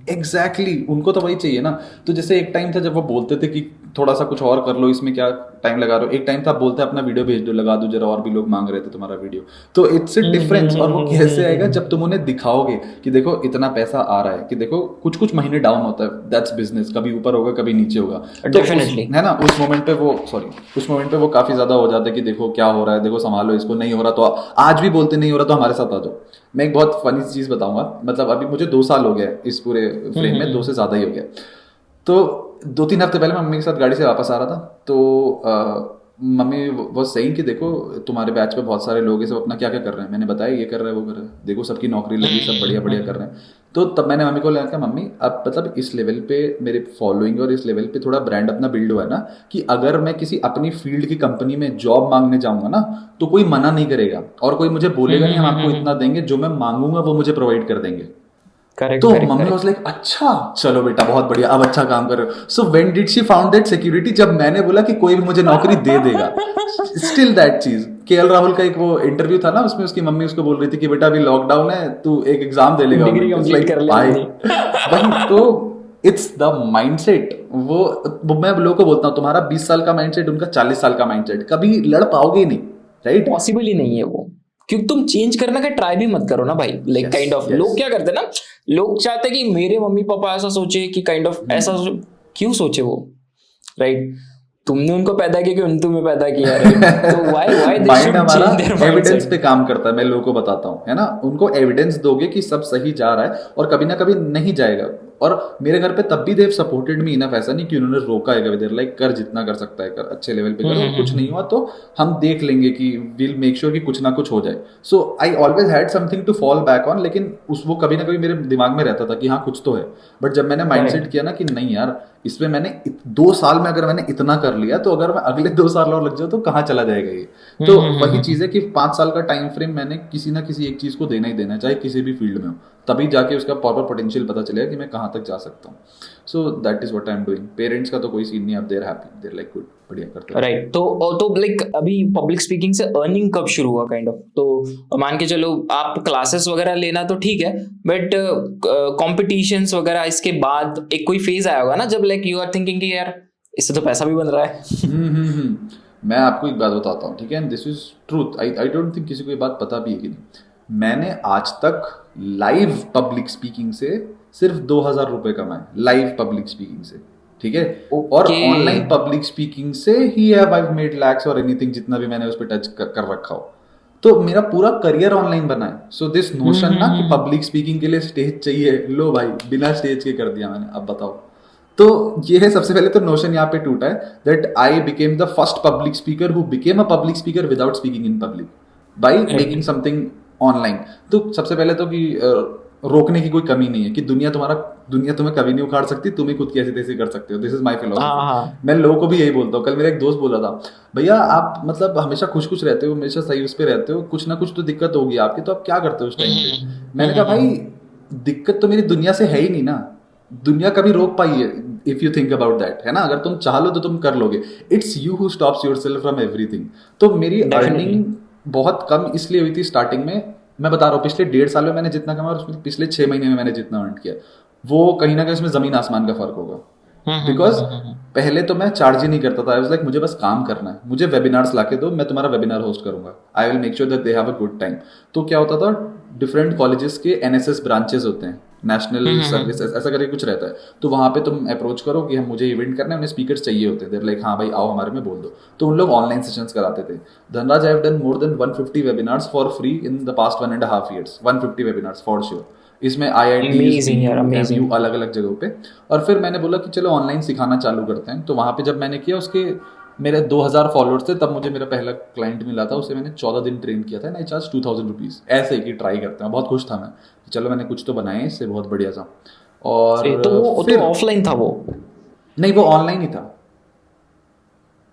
एग्जैक्टली उनको तो वही चाहिए ना. तो जैसे एक टाइम था जब वो बोलते थे कि थोड़ा सा कुछ और कर लो, इसमें क्या टाइम लगा रहे हो. एक टाइम था बोलते अपना वीडियो भेज दो, लगा दो जरा, और भी लोग मांग रहे थे तुम्हारा वीडियो. तो इट्स अ डिफरेंस. और वो कैसे आएगा जब तुम उन्हें दिखाओगे कि देखो इतना पैसा आ रहा है, कि देखो कुछ कुछ महीने डाउन होता है, दैट्स बिजनेस, कभी ऊपर होगा कभी नीचे होगा. तो है ना, उस मोमेंट पे वो काफी ज्यादा हो जाता है कि देखो क्या हो रहा है, देखो संभालो इसको, नहीं हो रहा तो आज भी बोलते नहीं हो रहा तो हमारे साथ आ जाओ. मैं एक बहुत फनी चीज बताऊंगा. मतलब अभी मुझे 2 साल हो गया इस पूरे फ्रेम में, 2 से ज्यादा ही हो गया. तो 2-3 हफ्ते पहले मैं मम्मी के साथ गाड़ी से वापस आ रहा था. तो मम्मी वो सही कि देखो तुम्हारे बैच पे बहुत सारे लोग हैं, सब अपना क्या क्या कर रहे हैं. मैंने बताया ये कर रहे हैं वो कर रहे हैं, देखो सबकी नौकरी लगी, सब बढ़िया बढ़िया कर रहे हैं. तो तब मैंने मम्मी को लगा मम्मी अब मतलब इस लेवल पे मेरे फॉलोइंग और इस लेवल पे थोड़ा ब्रांड अपना बिल्ड हुआ है ना, कि अगर मैं किसी अपनी फील्ड की कंपनी में जॉब मांगने जाऊंगा ना तो कोई मना नहीं करेगा, और कोई मुझे बोलेगा नहीं हम आपको इतना देंगे, जो मैं मांगूंगा वो मुझे प्रोवाइड कर देंगे. तो मम्मी वाज लाइक अच्छा चलो बेटा बहुत बढ़िया, अब अच्छा काम कर रहे हो. So when did she found that security, जब मैंने बोला कि कोई भी मुझे नौकरी दे देगा. स्टिल दैट चीज. केएल राहुल का एक वो इंटरव्यू था ना, उसमें उसकी मम्मी उसको बोल रही थी कि बेटा अभी लॉकडाउन है, तू एक एग्जाम दे लेगा, डिग्री कंप्लीट कर ले. वही तो इट्स द माइंडसेट. वो मैं लोगों को बोलता हूँ तुम्हारा 20 साल का माइंडसेट उनका 40 साल का माइंडसेट, कभी लड़ पाओगे ही नहीं, राइट. पॉसिबल ही नहीं है वो, क्योंकि तुम चेंज करने का ट्राई भी मत करो ना भाई. लाइक काइंड ऑफ लोग क्या करते हैं ना, लोग चाहते हैं कि मेरे मम्मी पापा ऐसा सोचे, कि काइंड ऑफ ऐसा क्यों सोचे वो, राइट. तुमने उनको पैदा किया कि उन तुम्हें पैदा किया, तो why they should change their evidence पे काम करता है. मैं लोगों को बताता हूँ है ना, उनको एविडेंस दोगे कि सब सही जा रहा है, और कभी ना कभी नहीं जाएगा. और मेरे घर पे तब भी देव सपोर्टेड मी इनफ, ऐसा नहीं कि उन्होंने रोका है, देर लाइक कर जितना कर सकता है कर, अच्छे लेवल पे करो, कुछ नहीं हुआ तो हम देख लेंगे कि विल मेक श्योर कि कुछ ना कुछ हो जाए. So I always had something to fall back on. लेकिन वो कभी ना कभी मेरे दिमाग में रहता था कि हाँ कुछ तो है. बट जब मैंने माइंडसेट किया ना कि नहीं यार, इसमें मैंने 2 साल में अगर मैंने इतना कर लिया तो अगर मैं अगले 2 साल और लग जाऊँ तो कहाँ चला जाएगा ये. तो वही चीज है कि 5 साल का टाइम फ्रेम मैंने किसी ना किसी एक चीज को देना ही देना है, चाहे किसी भी फील्ड में हो, तभी जाके उसका प्रॉपर पोटेंशियल पता चलेगा कि मैं कहाँ तक जा सकता हूँ. So that is what I am doing. Parents का तो कोई सीन नहीं, अब they're happy, they're like good, बढ़िया करते हैं, राइट. तो लाइक अभी पब्लिक स्पीकिंग से अर्निंग कब शुरू हुआ काइंड ऑफ? तो मान के चलो आप क्लासेस वगैरह लेना तो ठीक है, बट कॉम्पिटिशन्स वगैरह इसके बाद एक कोई फेज आया होगा ना जब लाइक यू आर थिंकिंग कि यार इससे तो पैसा भी बन रहा है. मैं आपको एक बात बताता हूँ, ठीक है, and this is truth, I don't think किसी को ये बात पता भी है कि नहीं। मैंने आज तक लाइव पब्लिक स्पीकिंग से सिर्फ 2,000 रुपए कमाए, लाइव पब्लिक स्पीकिंग से, ठीक है। और ओके ऑनलाइन पब्लिक स्पीकिंग से he have I made lakhs और एनीथिंग, जितना भी मैंने उस पर टच कर रखा हो। तो मेरा पूरा करियर ऑनलाइन बना है। सो दिस नोशन ना कि पब्लिक स्पीकिंग के लिए स्टेज चाहिए, लो भाई बिना स्टेज के कर दिया मैंने, अब बताओ। तो ये है सबसे पहले तो नोशन यहाँ पे टूटा है that I became the first public speaker who became a public speaker without speaking in public by making something online. तो सबसे पहले तो कि रोकने की कोई कमी नहीं है कि दुनिया तुम्हें कभी नहीं उखाड़ सकती, तुम ही खुद की ऐसी तैसी कर सकते हो। This is my philosophy. मैं लोगों को भी यही बोलता हूँ। कल मेरा एक दोस्त बोला था, भैया आप मतलब हमेशा खुश रहते हो, हमेशा सही उस पे रहते हो, कुछ ना कुछ तो दिक्कत होगी आपकी, तो आप क्या करते हो उस टाइम पे? मैंने कहा भाई दिक्कत तो मेरी दुनिया से है ही नहीं ना, दुनिया कभी रोक पाई है? If you think about that, है ना, अगर तुम चाह लो तो तुम कर लोगे। It's you who stops yourself from everything. तो मेरी अर्निंग बहुत कम इसलिए हुई थी स्टार्टिंग में। मैं बता रहा हूँ पिछले 1.5 साल में मैंने जितना कमाया, उसमें पिछले 6 महीने में मैंने जितना अर्न किया, वो कहीं ना कहीं उसमें जमीन आसमान का फर्क होगा। बिकॉज पहले तो मैं चार्ज ही नहीं करता था। आई वाज लाइक मुझे बस काम करना है, मुझे वेबिनार्स लाके दो, मैं तुम्हारा वेबिनार होस्ट करूंगा, I will make sure that they have a good time. तो क्या होता था, डिफरेंट कॉलेजेस के एनएसएस ब्रांचेस होते हैं, नेशनल सर्विस ऐसा करके कुछ रहता है। तो वहां पे तुम अप्रोच करो कि हम मुझे इवेंट करना है, उन्हें स्पीकर्स चाहिए होते हैं, लाइक हाँ भाई आओ हमारे में बोल दो। तो उन लोग ऑनलाइन सेशंस कराते थे। Dhanraj, I have done more than 150 webinars for free in the past 1.5 years। 150 webinars for sure. इसमें IIT अलग अलग जगहों पे। और फिर मैंने बोला कि चलो ऑनलाइन सिखाना चालू करते हैं। तो वहां पे जब मैंने किया, उसके मेरे 2,000 फॉलोअर्स थे, तब मुझे मेरा पहला क्लाइंट मिला था, उसे मैंने 14 दिन ट्रेन किया था एंड आई चार्ज 2,000 रुपीज़, ऐसे कि ट्राई करते हैं। बहुत खुश था मैं, चलो मैंने कुछ तो बनाया इससे, बहुत बढ़िया सा। और तो फिर ऑफलाइन था वो? नहीं, वो ऑनलाइन ही था,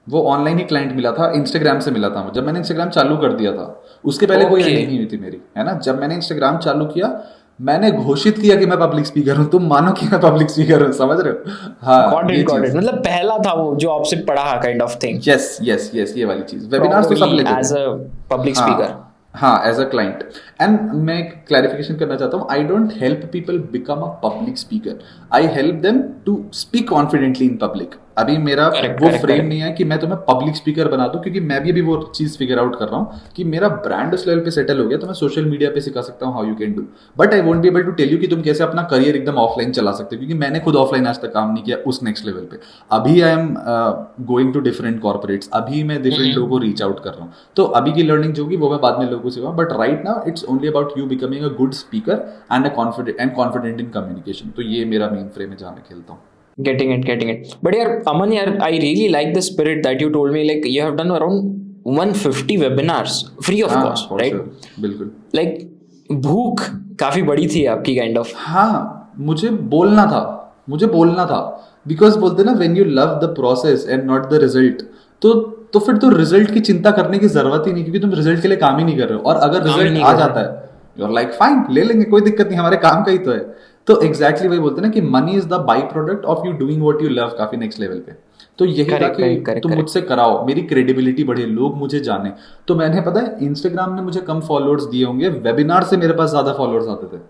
वो ऑनलाइन ही क्लाइंट मिला था, इंस्टाग्राम से मिला था। जब मैंने इंस्टाग्राम चालू कर दिया था, उसके पहले कोई अर्निंग नहीं हुई थी मेरी, है ना। जब मैंने इंस्टाग्राम चालू किया, मैंने घोषित किया कि मैं पब्लिक स्पीकर हूं, तुम मानो कि मैं पब्लिक स्पीकर हूं, समझ रहे हो? हाँ, गॉट इट। मतलब पहला था वो जो आपसे पढ़ा kind of thing. Yes yes yes, ये वाली चीज। वेबिनार्स तो सब लेते थे एज अ पब्लिक स्पीकर। हाँ, एज अ क्लाइंट। एंड मैं क्लैरिफिकेशन करना चाहता हूँ, I don't help people become a public speaker, I help them to speak confidently in public. अभी मेरा वो फ्रेम नहीं है कि मैं तुम्हें पब्लिक स्पीकर बना दूं, क्योंकि मैं भी अभी वो चीज फिगर आउट कर रहा हूँ कि मेरा ब्रांड उस लेवल पे सेटल हो गया, तो मैं सोशल मीडिया पे सिखा सकता हूँ how you can do, but I won't be able to tell you कि तुम कैसे अपना करियर एकदम ऑफलाइन चला सकते हो, क्योंकि मैंने खुद ऑफलाइन आज तक काम नहीं किया उस नेक्स्ट लेवल पे। अभी I am going to different corporates, अभी मैं डिफरेंट लोगों को रीच आउट कर रहा हूँ। तो अभी की लर्निंग जो होगी वो मैं बाद में लोगों को सिखाऊंगा, but right now it's only about you becoming a good speaker and confident in communication. तो ये मेरा मेन फ्रेम है जहाँ मैं खेलता हूँ। Getting it. But यार अमन यार, I really like the spirit that you told me. Like you have done around 150 webinars free of cost, right? Sure, बिल्कुल। Like भूख काफी बड़ी थी आपकी काइंड ऑफ। हाँ, मुझे बोलना था बिकॉज बोलते ना, when you love the process and not the result, तो फिर तो रिजल्ट की चिंता करने की जरूरत ही नहीं, क्योंकि तुम रिजल्ट के लिए काम ही नहीं कर रहे हो। और अगर रिजल्ट आ जाता है, यू आर लाइक फाइन, ले लेंगे, कोई दिक्कत नहीं, हमारे काम का ही तो है। तो एग्जैक्टली वही बोलते हैं ना कि money is the by product of you doing what you love, काफी नेक्स्ट लेवल पे। तो यही था कि तुम मुझसे कराओ, मेरी क्रेडिबिलिटी बढ़े, लोग मुझे जाने। तो मैंने, पता है, इंस्टाग्राम ने मुझे कम फॉलोअर्स दिए होंगे, वेबिनार से मेरे पास ज्यादा फॉलोअर्स आते थे।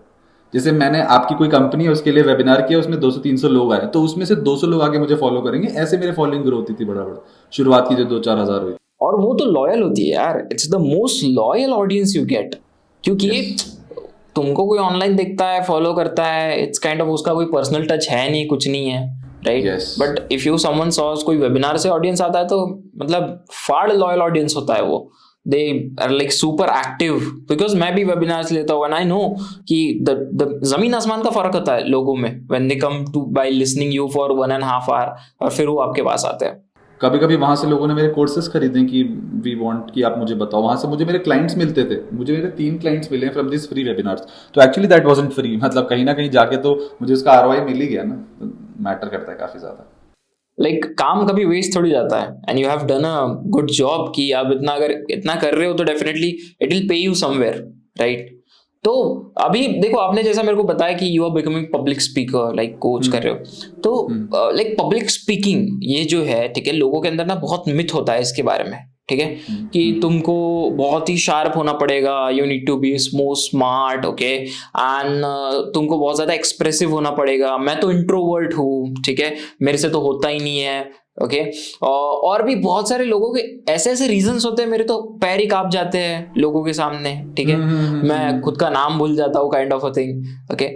जैसे मैंने आपकी कोई कंपनी है उसके लिए वेबिनार किया, उसमें 200-300 लोग आए, तो उसमें से 200 लोग आगे मुझे फॉलो करेंगे, ऐसे मेरे फॉलोइंग ग्रो होती थी बड़ा। शुरुआत की जो 2-4 हजार हुई। और वो तो लॉयल होती है यार, it's the most loyal audience you get, क्योंकि तुमको कोई ऑनलाइन देखता है, फॉलो करता है, इट्स काइंड ऑफ उसका कोई पर्सनल टच है नहीं, कुछ नहीं है, right? But if you someone sauce, कोई वेबिनार से ऑडियंस आता है, तो मतलब फाड़ लॉयल ऑडियंस होता है वो। They are like super active, because मैं भी वेबिनार्स लेता हूँ एंड आई नो कि द जमीन आसमान का फर्क होता है लोगों में when they come to buy listening you for 1.5 hour और फिर वो आपके पास आते हैं। कभी कभी वहां से लोगों ने मेरे कोर्सेज खरीदे कि वी वांट कि आप मुझे बताओ। वहां से मुझे मेरे क्लाइंट्स मिलते थे, मुझे मेरे 3 क्लाइंट्स मिले फ्रॉम दिस फ्री वेबिनार्स। तो एक्चुअली दैट वाजंट फ्री, मतलब कहीं ना कहीं जाके तो मुझे उसका ROI मिल ही गया ना, तो मैटर करता है काफी ज्यादा। लाइक काम कभी वेस्ट थोड़ी जाता है, and you have done a good job कि आप अगर इतना कर रहे हो तो definitely it will pay you somewhere, right? तो अभी देखो, आपने जैसा मेरे को बताया कि you are becoming public speaker, like coach कर रहे हो, तो लाइक पब्लिक स्पीकिंग ये जो है, ठीक है, लोगों के अंदर ना बहुत मिथ होता है इसके बारे में, ठीक है, कि तुमको बहुत ही शार्प होना पड़ेगा, you need to be most smart, okay, and तुमको बहुत ज्यादा एक्सप्रेसिव होना पड़ेगा। मैं तो इंट्रोवर्ट हूँ, ठीक है, मेरे से तो होता ही नहीं है, ओके और भी बहुत सारे लोगों के ऐसे ऐसे रीजंस होते हैं, मेरे तो पैर ही कांप जाते हैं लोगों के सामने, ठीक है, मैं खुद का नाम भूल जाता हूँ, kind of a thing. Okay,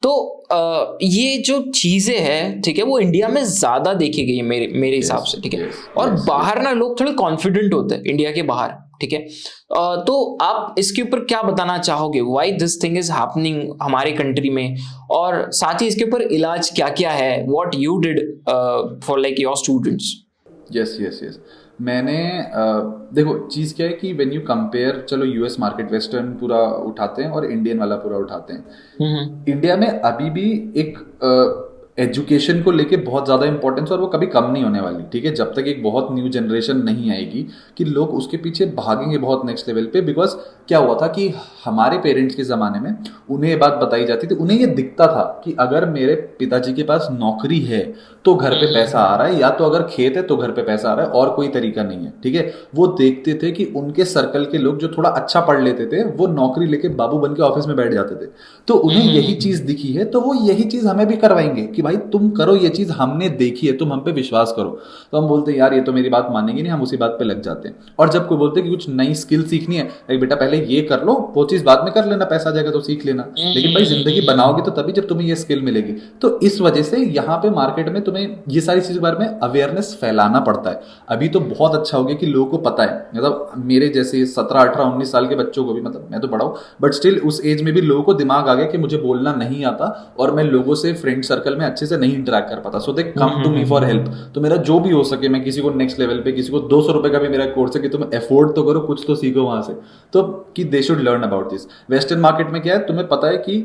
तो ये जो चीजें हैं, ठीक है, वो इंडिया में ज्यादा देखी गई है मेरे हिसाब से, ठीक है। और बाहर ना लोग थोड़े कॉन्फिडेंट होते हैं इंडिया के बाहर, ठीक है। तो आप इसके ऊपर क्या बताना चाहोगे, why this thing is happening हमारे कंट्री में, और साथ ही इसके ऊपर इलाज क्या क्या है, what you did for like your students? Yes yes yes मैंने देखो चीज़ क्या है कि व्हेन यू कंपेयर, चलो यूएस मार्केट वेस्टर्न पूरा उठाते हैं और इंडियन वाला पूरा उठाते हैं। इंडिया में अभी भी एक एजुकेशन को लेके बहुत ज़्यादा इंपॉर्टेंस, और वो कभी कम नहीं होने वाली, ठीक है, जब तक एक बहुत न्यू जनरेशन नहीं आएगी कि लोग उसके पीछे भागेंगे बहुत नेक्स्ट लेवल पे। बिकॉज क्या हुआ था कि हमारे पेरेंट्स के ज़माने में उन्हें ये बात बताई जाती थी, उन्हें ये दिखता था कि अगर मेरे पिताजी के पास नौकरी है तो घर पे पैसा आ रहा है, या तो अगर खेत है तो घर पे पैसा आ रहा है, और कोई तरीका नहीं है, ठीक है। वो देखते थे कि उनके सर्कल के लोग जो थोड़ा अच्छा पढ़ लेते थे वो नौकरी लेके बाबू बन के ऑफिस में बैठ जाते थे, तो उन्हें यही चीज दिखी है, तो वो यही चीज हमें भी करवाएंगे कि भाई तुम करो, ये चीज हमने देखी है, तुम हम पे विश्वास करो। तो हम बोलते हैं यार ये तो मेरी बात मानेंगे नहीं, हम उसी बात पे लग जाते हैं। और जब कोई बोलते हैं कि कुछ नई स्किल सीखनी है, भाई बेटा पहले ये कर लो, वो चीज बाद में कर लेना, पैसा आ जाएगा तो सीख लेना, लेकिन भाई जिंदगी बनाओगे तो तभी जब तुम्हें ये स्किल मिलेगी। तो इस वजह से यहाँ पे मार्केट में तुम्हें ये सारी चीजों के बारे में अवेयरनेस फैलाना पड़ता है। अभी तो बहुत अच्छा हो गया कि लोगों को पता है, मतलब मेरे जैसे 17, 18, 19 साल के बच्चों को भी, मतलब मैं तो बड़ा हूँ बट स्टिल उस एज में भी लोगों को दिमाग आ गया कि मुझे बोलना नहीं आता और मैं लोगों से फ्रेंड सर्कल में अच्छे से नहीं इंटरेक्ट कर पाता, so they come to me for help. तो मेरा जो भी हो सके, मैं किसी को नेक्स्ट लेवल पे, किसी को 200 रुपए का भी मेरा कोर्स है कि तुम अफोर्ड तो करो, कुछ तो सीखो वहां से, तो कि they should learn about this. Western market में क्या है, तुम्हें पता है कि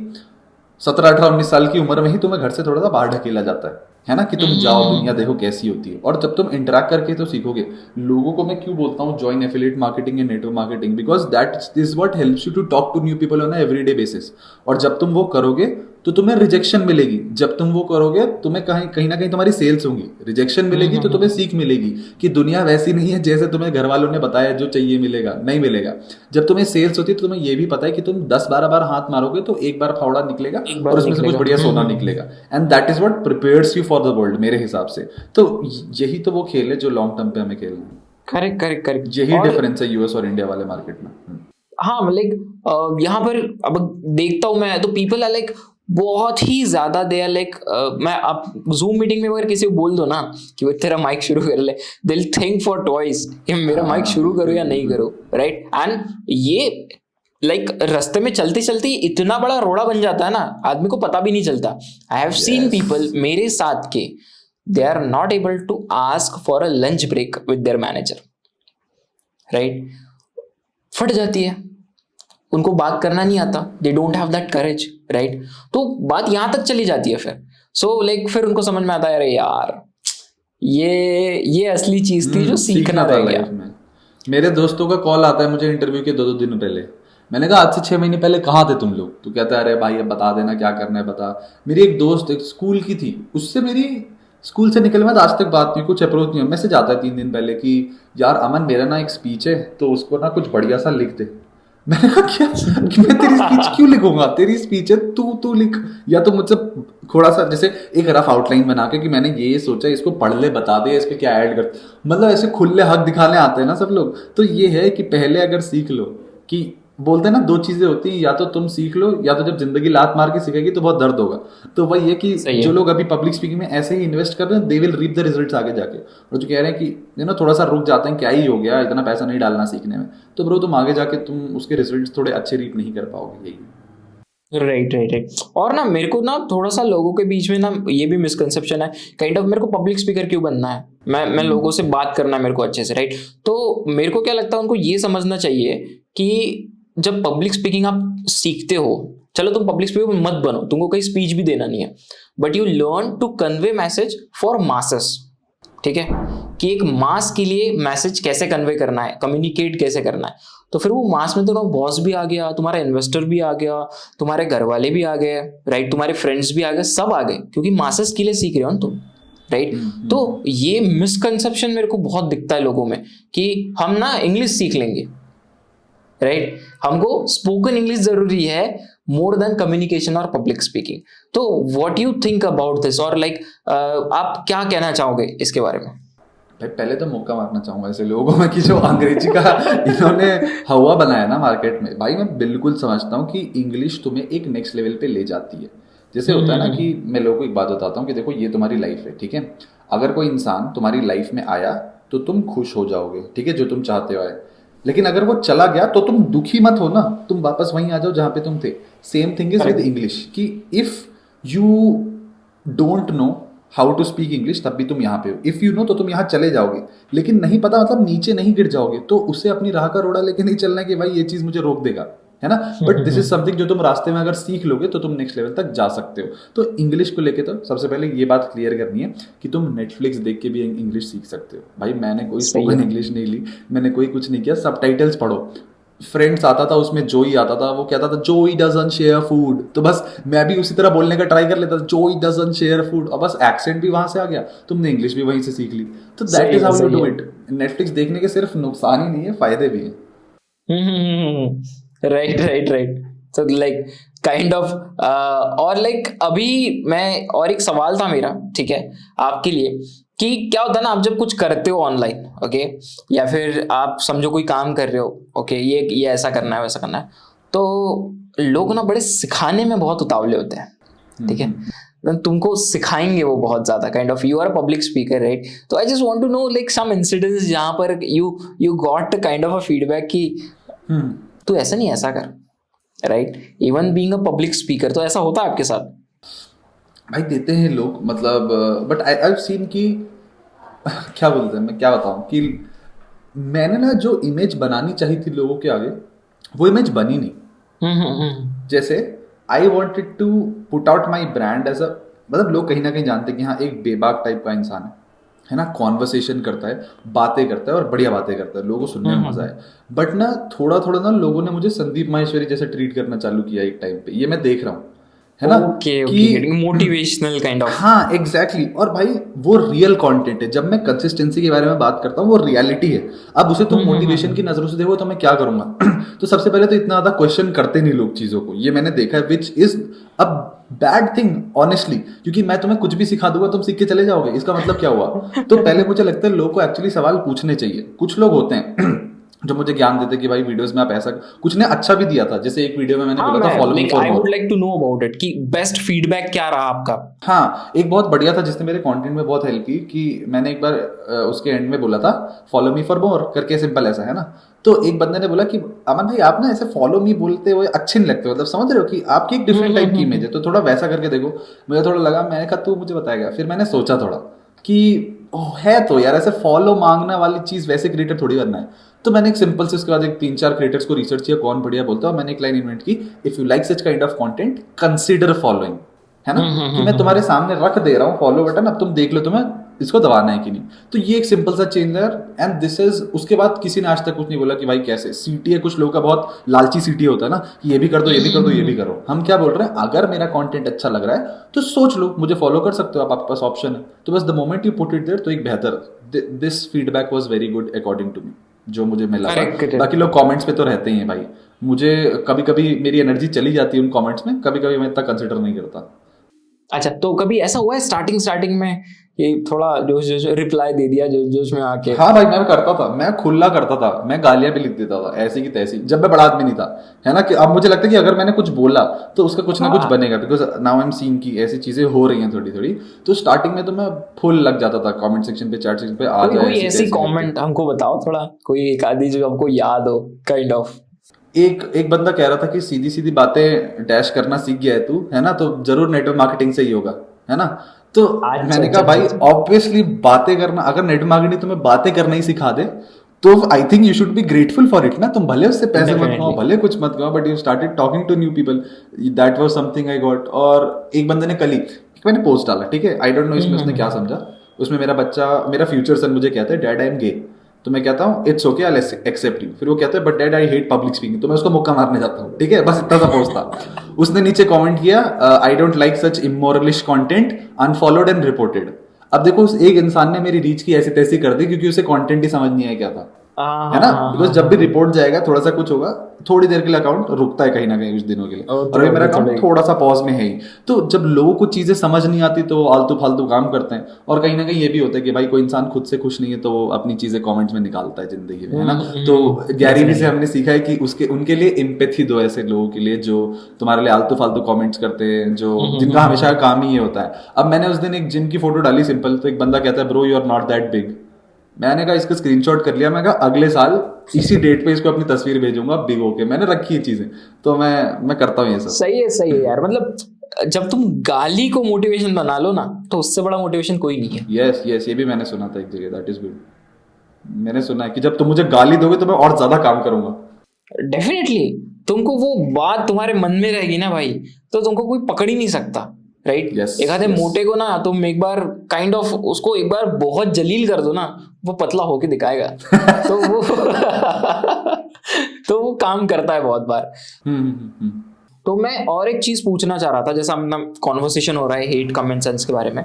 17, 18, 19 साल की उम्र में ही तुम्हें घर से थोड़ा सा बाहर ढकेला जाता है ना, कि तुम जाओ दुनिया देखो कैसी होती है, और जब तुम इंटरेक्ट करके तो सीखोगे। लोगों को मैं क्यों बोलता हूँ ज्वाइन एफिलिएट मार्केटिंग या network marketing, because that is what helps you to talk to new people on everyday basis. और जब तुम वो करोगे तो तुम्हें रिजेक्शन मिलेगी, जब तुम वो करोगे तुम्हें कहीं ना कहीं तुम्हारी सेल्स होंगी, रिजेक्शन मिलेगी तो तुम्हें सीख मिलेगी कि दुनिया वैसी नहीं है जैसे तुम्हें घर वालों ने बताया, जो चाहिए मिलेगा नहीं मिलेगा। जब तुम्हें सेल्स होती है तो तुम्हें ये भी पता है कि तुम 10-12 बार हाथ मारोगे तो एक बार फावड़ा निकलेगा और उसमें से कुछ बढ़िया सोना निकलेगा, and that is what prepares you for the world मेरे हिसाब से। तो यही तो वो खेल है जो लॉन्ग टर्म पे हमें खेलना है। करेक्ट करेक्ट करेक्ट, यही डिफरेंस है यूएस और इंडिया वाले मार्केट में। हाँ, लाइक यहाँ पर अब देखता हूँ मैं तो पीपल आर लाइक बहुत ही ज्यादा दे आर लाइक, मैं आप जूम मीटिंग में अगर किसी को बोल दो ना कि वो तेरा माइक शुरू कर ले, they will think for twice कि मेरा माइक शुरू करो या नहीं करो, राइट। एंड ये लाइक रास्ते में चलते चलते इतना बड़ा रोड़ा बन जाता है ना, आदमी को पता भी नहीं चलता। आई हैव सीन पीपल मेरे साथ के, they are not able to ask for a lunch break with their manager, right. फट जाती है, उनको बात करना नहीं आता, they don't have that courage, right. तो बात यहां तक चली जाती है फिर। सो लाइक फिर उनको समझ में आता है अरे यार ये असली चीज थी जो सीखना रह गया। मेरे दोस्तों का कॉल आता है मुझे इंटरव्यू के 2-2 दिन पहले, मैंने कहा आज से 6 महीने पहले कहाँ थे तुम लोग, तो कहता है अरे भाई अब बता देना क्या करना है बता। मेरी एक दोस्त एक स्कूल की थी, उससे मेरी स्कूल से निकलने बाद आज तक बात नहीं, कुछ अप्रोच नहीं, मैसेज आता है 3 दिन पहले कि यार अमन मेरा ना एक स्पीच है तो उसको ना कुछ बढ़िया सा लिख दे। मैंने कहा क्या, मैं तेरी स्पीच क्यों लिखूंगा, तेरी स्पीच है तू लिख, या तो मुझसे थोड़ा सा जैसे एक रफ आउटलाइन बना के कि मैंने ये सोचा इसको पढ़ ले, बता दे इस पे क्या ऐड कर, मतलब ऐसे खुले हक दिखाने आते हैं ना सब लोग। तो ये है कि पहले अगर सीख लो, कि बोलते हैं ना 2 चीजें होती हैं, या तो तुम सीख लो या तो जब जिंदगी लात मार के सीखेगी तो बहुत दर्द होगा। तो वही है कि जो लोग अभी पब्लिक स्पीकिंग में ऐसे ही इन्वेस्ट कर रहे हैं, they will reap the results आगे जाके। और जो कह रहे हैं कि थोड़ा सा रुक जाते हैं, क्या ही हो गया, इतना पैसा नहीं डालना सीखने में, तो ब्रो तुम आगे जाके तुम उसके रिजल्ट्स थोड़े अच्छे रीप नहीं कर पाओगे। यही राइट। और ना मेरे को ना थोड़ा सा लोगों के बीच में ना ये भी मिसकंसेप्शन है काइंड ऑफ, मेरे को पब्लिक स्पीकर क्यों बनना है, मैं लोगों से बात करना है मेरे को अच्छे से, राइट। तो मेरे को क्या लगता है उनको ये समझना चाहिए कि जब पब्लिक स्पीकिंग आप सीखते हो, चलो तुम पब्लिक स्पीकर मत बनो, तुमको कहीं स्पीच भी देना नहीं है, but you learn to convey message for masses, ठीक है, कि एक मास के लिए मैसेज कैसे कन्वे करना है, कम्युनिकेट कैसे करना है। तो फिर वो मास में तुम्हारा बॉस भी आ गया, तुम्हारा इन्वेस्टर भी आ गया, तुम्हारे घर वाले भी आ गए, राइट, तुम्हारे फ्रेंड्स भी आ गए, सब आ गए, क्योंकि मासेस के लिए सीख रहे हो ना तुम, राइट। तो ये मिसकंसेप्शन मेरे को बहुत दिखता है लोगों में कि हम ना इंग्लिश सीख लेंगे, राइट, हमको स्पोकन इंग्लिश जरूरी है मोर देन कम्युनिकेशन और पब्लिक स्पीकिंग। तो what you think about this, और लाइक आप क्या कहना चाहोगे इसके बारे में? भाई पहले तो मौका मारना चाहूंगा ऐसे लोगों में कि जो अंग्रेजी का इन्होंने हवा बनाया ना मार्केट में। भाई मैं बिल्कुल समझता हूँ कि इंग्लिश तुम्हें एक नेक्स्ट लेवल पे ले जाती है। जैसे होता है ना कि मैं लोगों को एक बात बताता हूँ कि देखो ये तुम्हारी लाइफ है, ठीक है। अगर कोई इंसान तुम्हारी लाइफ में आया तो तुम खुश हो जाओगे, ठीक है, जो तुम चाहते हो आए। लेकिन अगर वो चला गया तो तुम दुखी मत हो ना, तुम वापस वहीं आ जाओ जहां पे तुम थे। Same thing is with English कि if you don't know how to speak English तब भी तुम यहाँ पे हो, इफ यू नो तो तुम यहाँ चले जाओगे। लेकिन नहीं पता मतलब नीचे नहीं गिर जाओगे, तो उससे अपनी राह का रोड़ा लेके नहीं चलना कि भाई ये चीज मुझे रोक देगा, है ना। बट दिस इज समथिंग जो तुम रास्ते में अगर सीख लोगे तो तुम नेक्स्ट लेवल तक जा सकते हो। तो इंग्लिश को लेके तो सबसे पहले ये बात क्लियर करनी है कि तुम नेटफ्लिक्स देख के भी इंग्लिश सीख सकते हो। भाई मैंने कोई स्पोकन इंग्लिश नहीं ली, मैंने कोई कुछ नहीं किया, सबटाइटल्स पढ़ो। फ्रेंड्स आता था उसमें जोई आता था, वो कहता था जोई डजंट शेयर फूड, तो बस मैं भी उसी तरह बोलने का ट्राई कर लेता था, जोई डजंट शेयर फूड, और बस एक्सेंट भी वहां से आ गया, तुमने इंग्लिश भी वहीं से सीख ली। तो that is how you do it. Netflix देखने के सिर्फ नुकसान ही नहीं है, फायदे भी है। राइट। तो लाइक काइंड ऑफ और लाइक अभी मैं और एक सवाल था मेरा, ठीक है, आपके लिए, कि क्या होता है ना, आप जब कुछ करते हो ऑनलाइन, ओके, या फिर आप समझो कोई काम कर रहे हो, ओके, ये ऐसा करना है वैसा करना है, तो लोग ना बड़े सिखाने में बहुत उतावले होते हैं, ठीक है, तुमको सिखाएंगे वो बहुत ज्यादा, kind of you are public speaker, right. तो I just want to know like some incidents जहां पर you got kind of a feedback कि तू ऐसा नहीं ऐसा कर, right, even being a public speaker. तो ऐसा होता है आपके साथ? भाई देते हैं लोग, मतलब बट आई हैव सीन कि क्या बोलते हैं, मैं क्या बताऊं कि मैंने ना जो इमेज बनानी चाहिए थी लोगों के आगे वो इमेज बनी नहीं। जैसे I wanted to put out my brand as a, मतलब लोग कहीं ना कहीं जानते हैं कि हाँ एक बेबाक टाइप का इंसान है ना, कॉन्वर्सेशन करता है, बातें करता है और बढ़िया बातें करता है, लोगों को सुनने में मजा है। बट ना थोड़ा थोड़ा ना लोगों ने मुझे संदीप माहेश्वरी जैसे ट्रीट करना चालू किया एक टाइम पे, ये मैं देख रहा हूँ, है ना, कि मोटिवेशनल काइंड ऑफ। हाँ एग्जैक्टली। और भाई वो रियल कंटेंट है। जब मैं कंसिस्टेंसी के बारे में बात करता हूँ वो रियलिटी है। अब उसे तुम मोटिवेशन की नजरों से देखो तो मैं क्या करूंगा तो सबसे पहले तो इतना ज्यादा क्वेश्चन करते नहीं लोग चीजों को, ये मैंने देखा है, which is a bad thing honestly, क्योंकि मैं तुम्हें कुछ भी सिखा दूंगा तुम सीख के चले जाओगे, इसका मतलब क्या हुआ। तो पहले मुझे लगता है लोगों को एक्चुअली सवाल पूछने चाहिए। कुछ लोग होते हैं जो मुझे ज्ञान देते कि भाई वीडियोस में आप ऐसा, कुछ ने अच्छा भी दिया था, जैसे एक वीडियो में मैंने बोला था follow me for more. I would like to know about it कि बेस्ट फीडबैक क्या रहा आपका। हाँ एक बहुत बढ़िया था जिसने मेरे कंटेंट में बहुत हेल्प की, कि मैंने एक बार उसके एंड में बोला था फॉलो मी फॉर मोर करके, सिंपल ऐसा है ना। तो एक बंदे ने बोला कि अमन भाई आप ना ऐसे फॉलो मी बोलते हुए अच्छे नहीं लगते, मतलब समझ रहे हो कि आपकी एक डिफरेंट टाइप की इमेज है, तो थोड़ा वैसा करके देखो। मुझे थोड़ा लगा, मैंने कहा तू मुझे बताएगा, फिर मैंने सोचा थोड़ा कि है तो यार ऐसे फॉलो मांगना वाली चीज वैसे क्रिएटर थोड़ी करना है। तो मैंने एक सिंपल से उसके बाद एक 3-4 क्रिएटर्स को रिसर्च किया कौन बढ़िया बोलता है, और मैंने एक लाइन इन्वेंट की, if you like such kind of content consider following, है ना, कि मैं तुम्हारे सामने रख दे रहा हूँ फॉलो बटन, अब तुम देख लो तुम्हें इसको दबाना है कि नहीं। तो ये एक सिंपल सा चेंज है एंड दिस इज, उसके बाद किसी ने आज तक कुछ नहीं बोला कि भाई कैसे सीटी है। कुछ लोगों का बहुत लालची सीटी होता है ना कि ये भी कर दो ये भी कर दो ये भी करो। हम क्या बोल रहे हैं, अगर मेरा कंटेंट अच्छा लग रहा है तो सोच लो मुझे फॉलो कर सकते हो आप, आपके पास ऑप्शन है। तो बस the moment you put it there तो एक बेहतर, this feedback was very good according to me, जो मुझे मिला था। बाकी लोग कमेंट्स पे तो रहते ही हैं भाई, मुझे कभी कभी मेरी एनर्जी चली जाती है उन कमेंट्स में, कभी कभी मैं इतना कंसिडर नहीं करता। अच्छा, तो कभी ऐसा हुआ है स्टार्टिंग में ये थोड़ा जोश रिप्लाई दे दिया जोश में आके? हाँ भाई मैं करता था, मैं खुला करता था, मैं गालियां भी लिख देता था ऐसी की तैसी, जब मैं बड़ा आदमी नहीं था, है ना। कि अब मुझे लगता है कि अगर मैंने कुछ बोला तो उसका कुछ ना कुछ बनेगा, because now I am seeing कि ऐसी चीजें हो रही हैं थोड़ी थोड़ी। तो स्टार्टिंग में तो मैं फुल लग जाता था कमेंट सेक्शन पे, चैट सेक्शन पे आ जाए। कोई ऐसी कमेंट हमको बताओ थोड़ा, कोई एक आधी जो हमको याद हो काइंड ऑफ। एक बंदा कह रहा था कि सीधी सीधी बातें डैश करना सीख गया है तू, है ना, तो जरूर नेटवर्क मार्केटिंग से ही होगा, है ना। तो मैंने कहा भाई ऑब्वियसली बातें करना, अगर नेटवर्क मार्केटिंग तुम्हें बातें करना ही सिखा दे तो I think you should be grateful for it ना। तुम भले उससे पैसे मत कमाओ, भले कुछ मत कमाओ, but you started talking to new people, that was something I got. और एक बंदे ने कल ही मैंने पोस्ट डाला, ठीक है, आई डोंट नो इसमें उसने क्या समझा। उसमें मेरा बच्चा, मेरा फ्यूचर सन मुझे कहता है डैड आई एम गे, तो मैं कहता हूँ it's okay I accept you. फिर वो कहता है but dad I hate public speaking, तो मैं उसको मुक्का मारने जाता हूँ, ठीक है, बस इतना सा पोस्ट था। उसने नीचे कमेंट किया I don't like such immoralish content, unfollowed and reported. अब देखो उस एक इंसान ने मेरी रीच की ऐसी तैसी कर दी क्योंकि उसे कंटेंट ही समझ नहीं आया क्या था। है ना, बिकॉज जब भी रिपोर्ट जाएगा थोड़ा सा कुछ होगा, थोड़ी देर के लिए अकाउंट रुकता है कहीं ना कहीं कुछ दिनों के लिए, और अगर मेरा अकाउंट थोड़ा सा पॉज में है ही, तो जब लोगों को चीजें समझ नहीं आती तो आलतू फालतू काम करते हैं, और कहीं ना कहीं ये भी होता है कि भाई कोई इंसान खुद से खुश नहीं है तो वो अपनी चीजें कमेंट्स में निकालता है जिंदगी में, है ना। तो गैरी वी से हमने सीखा है कि उसके उनके लिए एम्पैथी दो ऐसे लोगों के लिए जो तुम्हारे लिए आलतू फालतू कमेंट्स करते हैं, जो जिनका हमेशा काम ही ये होता है। अब मैंने उस दिन एक जिम की फोटो डाली सिंपल, तो एक बंदा कहता है bro you are not that big. मैंने कहा इसका स्क्रीनशॉट कर लिया, मैं कहा अगले साल इसी डेट पे इसको अपनी तस्वीर भेजूंगा बिग होके, मैंने रखी है चीजें, तो मैं करता हूँ ये सब। सही है यार, मतलब जब तुम गाली को मोटिवेशन बना लो ना, तो उससे बड़ा मोटिवेशन कोई नहीं है। यस ये भी मैंने सुना था एक जगह, दैट इज गुड। मैंने सुना है कि जब तुम मुझे गाली दोगे तो मैं और ज्यादा काम करूंगा। डेफिनेटली तुमको वो बात तुम्हारे मन में रहेगी ना भाई, तो तुमको कोई पकड़ ही नहीं सकता, राइट। एक आधे मोटे को ना तुम एक बार काइंड ऑफ उसको एक बार बहुत जलील कर दो ना, वो पतला होके दिखाएगा। तो वो तो वो काम करता है बहुत बार। तो मैं और एक चीज पूछना चाह रहा था, जैसा अपना कॉन्वर्सेशन हो रहा है हेट कमेंट सेंस के बारे में,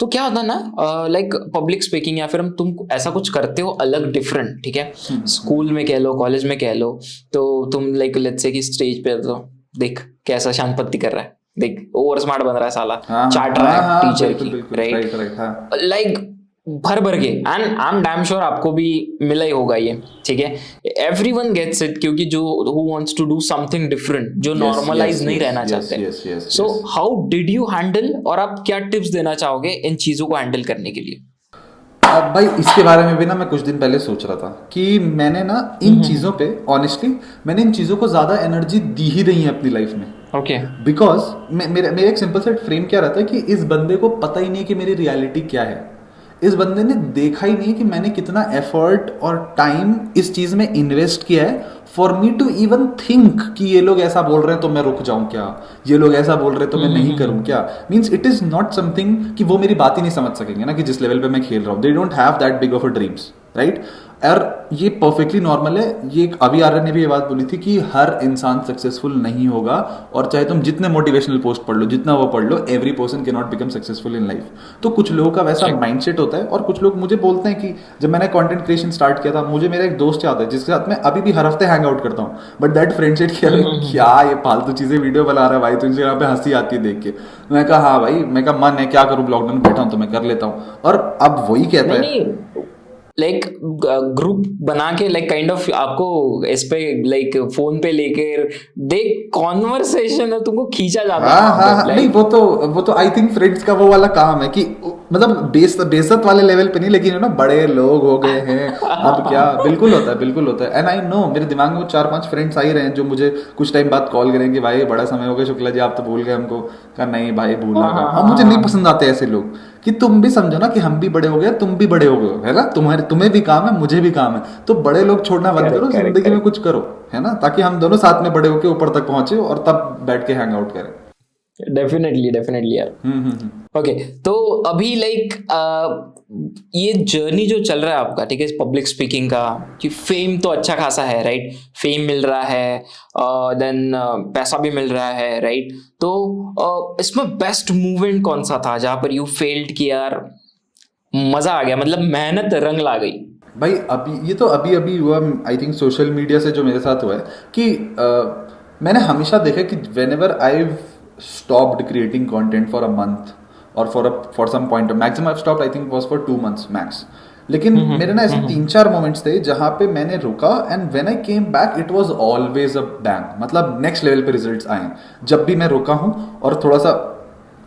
तो क्या होता है ना, लाइक पब्लिक स्पीकिंग या फिर हम तुम ऐसा कुछ करते हो अलग डिफरेंट, ठीक है, स्कूल में कह लो, कॉलेज में कह लो, तो तुम लाइक लेट्स से कि स्टेज पे तो देख कैसा शांत पत्ती कर रहा है, देख ओवर स्मार्ट बन रहा है साला, चाट रहा है टीचर की, राइट, लाइक भर भर के, and I am damn sure आपको भी मिला ही होगा ये, ठीक है, एवरीवन गेट्स इट, क्योंकि जो who wants to do something different, जो नॉर्मलाइज नहीं रहना चाहते। So how did you handle, और आप क्या टिप्स देना चाहोगे इन चीजों को हैंडल करने के लिए? अब भाई इसके बारे में भी ना मैं कुछ दिन पहले सोच रहा था कि मैंने ना इन चीजों पे ऑनेस्टली मैंने इन चीजों को ज्यादा एनर्जी दी ही नहीं है अपनी लाइफ में। ओके, बिकॉज मेरा एक सिंपल सेट फ्रेम क्या रहता है कि इस बंदे को पता ही नहीं कि मेरी रियलिटी क्या है, इस बंदे ने देखा ही नहीं कि मैंने कितना एफर्ट और टाइम इस चीज में इन्वेस्ट किया है for me to even think कि ये लोग ऐसा बोल रहे हैं तो मैं रुक जाऊं क्या, ये लोग ऐसा बोल रहे हैं तो मैं नहीं करूं क्या। Means it is not something कि वो मेरी बात ही नहीं समझ सकेंगे ना कि जिस लेवल पे मैं खेल रहा हूं, दे don't have that big of a dreams, right. और ये परफेक्टली नॉर्मल है। ये अभी आर्यन ने भी ये बात बोली थी कि हर इंसान सक्सेसफुल नहीं होगा, और चाहे तुम जितने मोटिवेशनल पोस्ट पढ़ लो, जितना वो पढ़ लो, every person can not become successful in life. तो कुछ लोगों का वैसा माइंडसेट होता है, और कुछ लोग मुझे बोलते हैं कि जब मैंने कंटेंट क्रिएशन स्टार्ट किया था, मुझे मेरा एक दोस्त याद है जिसके साथ मैं अभी भी हर हफ्ते हैंग आउट करता हूँ, बट दैट फ्रेंडशिप क्या ये फालतू चीजें वीडियो बना रहा है भाई, तो इंस्टाग्राम पे हंसी आती है देख के। मैं कहा हाँ भाई, मैं कहा मन है क्या करूँ, लॉकडाउन में बैठा हूँ तो मैं कर लेता हूँ। और अब वही कहता है लाइक ग्रुप बना के, लाइक काइंड ऑफ आपको इस पे लाइक फोन पे लेकर देख कॉन्वर्सेशन है, तुमको खींचा जाता है। हाँ, नहीं वो तो आई थिंक फ्रेंड्स का वो वाला काम है कि मतलब बेसत वाले लेवल पे नहीं, लेकिन ना बड़े लोग हो गए हैं अब क्या, बिल्कुल होता है। एंड आई नो मेरे दिमाग में वो 4-5 फ्रेंड्स आ ही रहे हैं जो मुझे कुछ टाइम बाद कॉल करेंगे, भाई बड़ा समय हो गया शुक्ला जी, आप तो भूल गए हमको। कहा नहीं भाई भूला। अब मुझे नहीं पसंद आते ऐसे लोग, कि तुम भी समझो ना कि हम भी बड़े हो गए, तुम भी बड़े हो गए, है ना, तुम्हें भी काम है, मुझे भी काम है, तो बड़े लोग छोड़ना बंद करो, जिंदगी में कुछ करो, है ना, ताकि हम दोनों साथ में बड़े होके ऊपर तक पहुंचे और तब बैठ के हैंग आउट करें। डेफिनेटली यार। ओके, तो अभी लाइक ये जर्नी जो चल रहा है आपका, ठीक है, पब्लिक स्पीकिंग का, कि फेम तो अच्छा खासा है, राइट, फेम मिल रहा है, देन पैसा भी मिल रहा है, राइट, तो इसमें बेस्ट मूवमेंट कौन सा था जहां पर यू फेल्ड कि यार मजा आ गया, मतलब मेहनत रंग ला गई? भाई ये तो अभी हुआ, आई थिंक सोशल मीडिया से जो मेरे साथ हुआ है कि मैंने हमेशा देखा कि whenever I stopped creating content for a month or for some point, maximum I've stopped I think was for 2 months max, लेकिन मेरे ना ऐसे 3-4 मोमेंट्स थे जहां पे मैंने रुका, and when I came back it was always a bang, मतलब नेक्स्ट लेवल पे रिजल्ट्स आए जब भी मैं रुका हूं। और थोड़ा सा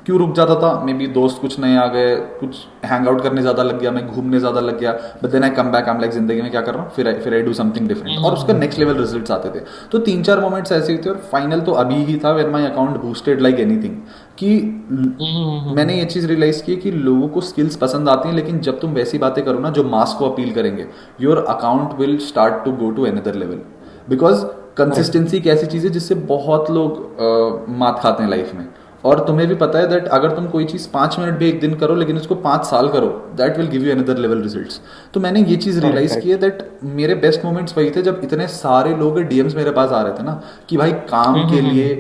क्यों रुक जाता था, मे बी दोस्त कुछ नए आ गए, कुछ हैंग आउट करने ज्यादा लग गया, मैं घूमने ज्यादा लग गया, but then I come back, I am like जिंदगी में क्या कर रहा हूँ, फिर आई डू समथिंग डिफरेंट, और उसका नेक्स्ट लेवल रिजल्ट्स आते थे। तो 3-4 मोमेंट्स ऐसे ही थे, और फाइनल तो अभी ही था when my account boosted like anything, कि मैंने ये चीज रियलाइज की कि लोगों को स्किल्स पसंद आती हैं, लेकिन जब तुम वैसी बातें करो ना जो मास को अपील करेंगे, your account will start to go to another level, because consistency एक ऐसी चीज है जिससे बहुत लोग मात खाते हैं लाइफ में। और तुम्हें भी पता है दैट अगर तुम कोई चीज 5 मिनट भी एक दिन करो, लेकिन उसको 5 साल करो, that will give you another level results. तो मैंने ये चीज रियलाइज की है दैट मेरे बेस्ट मोमेंट्स वही थे जब इतने सारे लोग डीएम्स मेरे पास आ रहे थे ना, कि भाई काम के लिए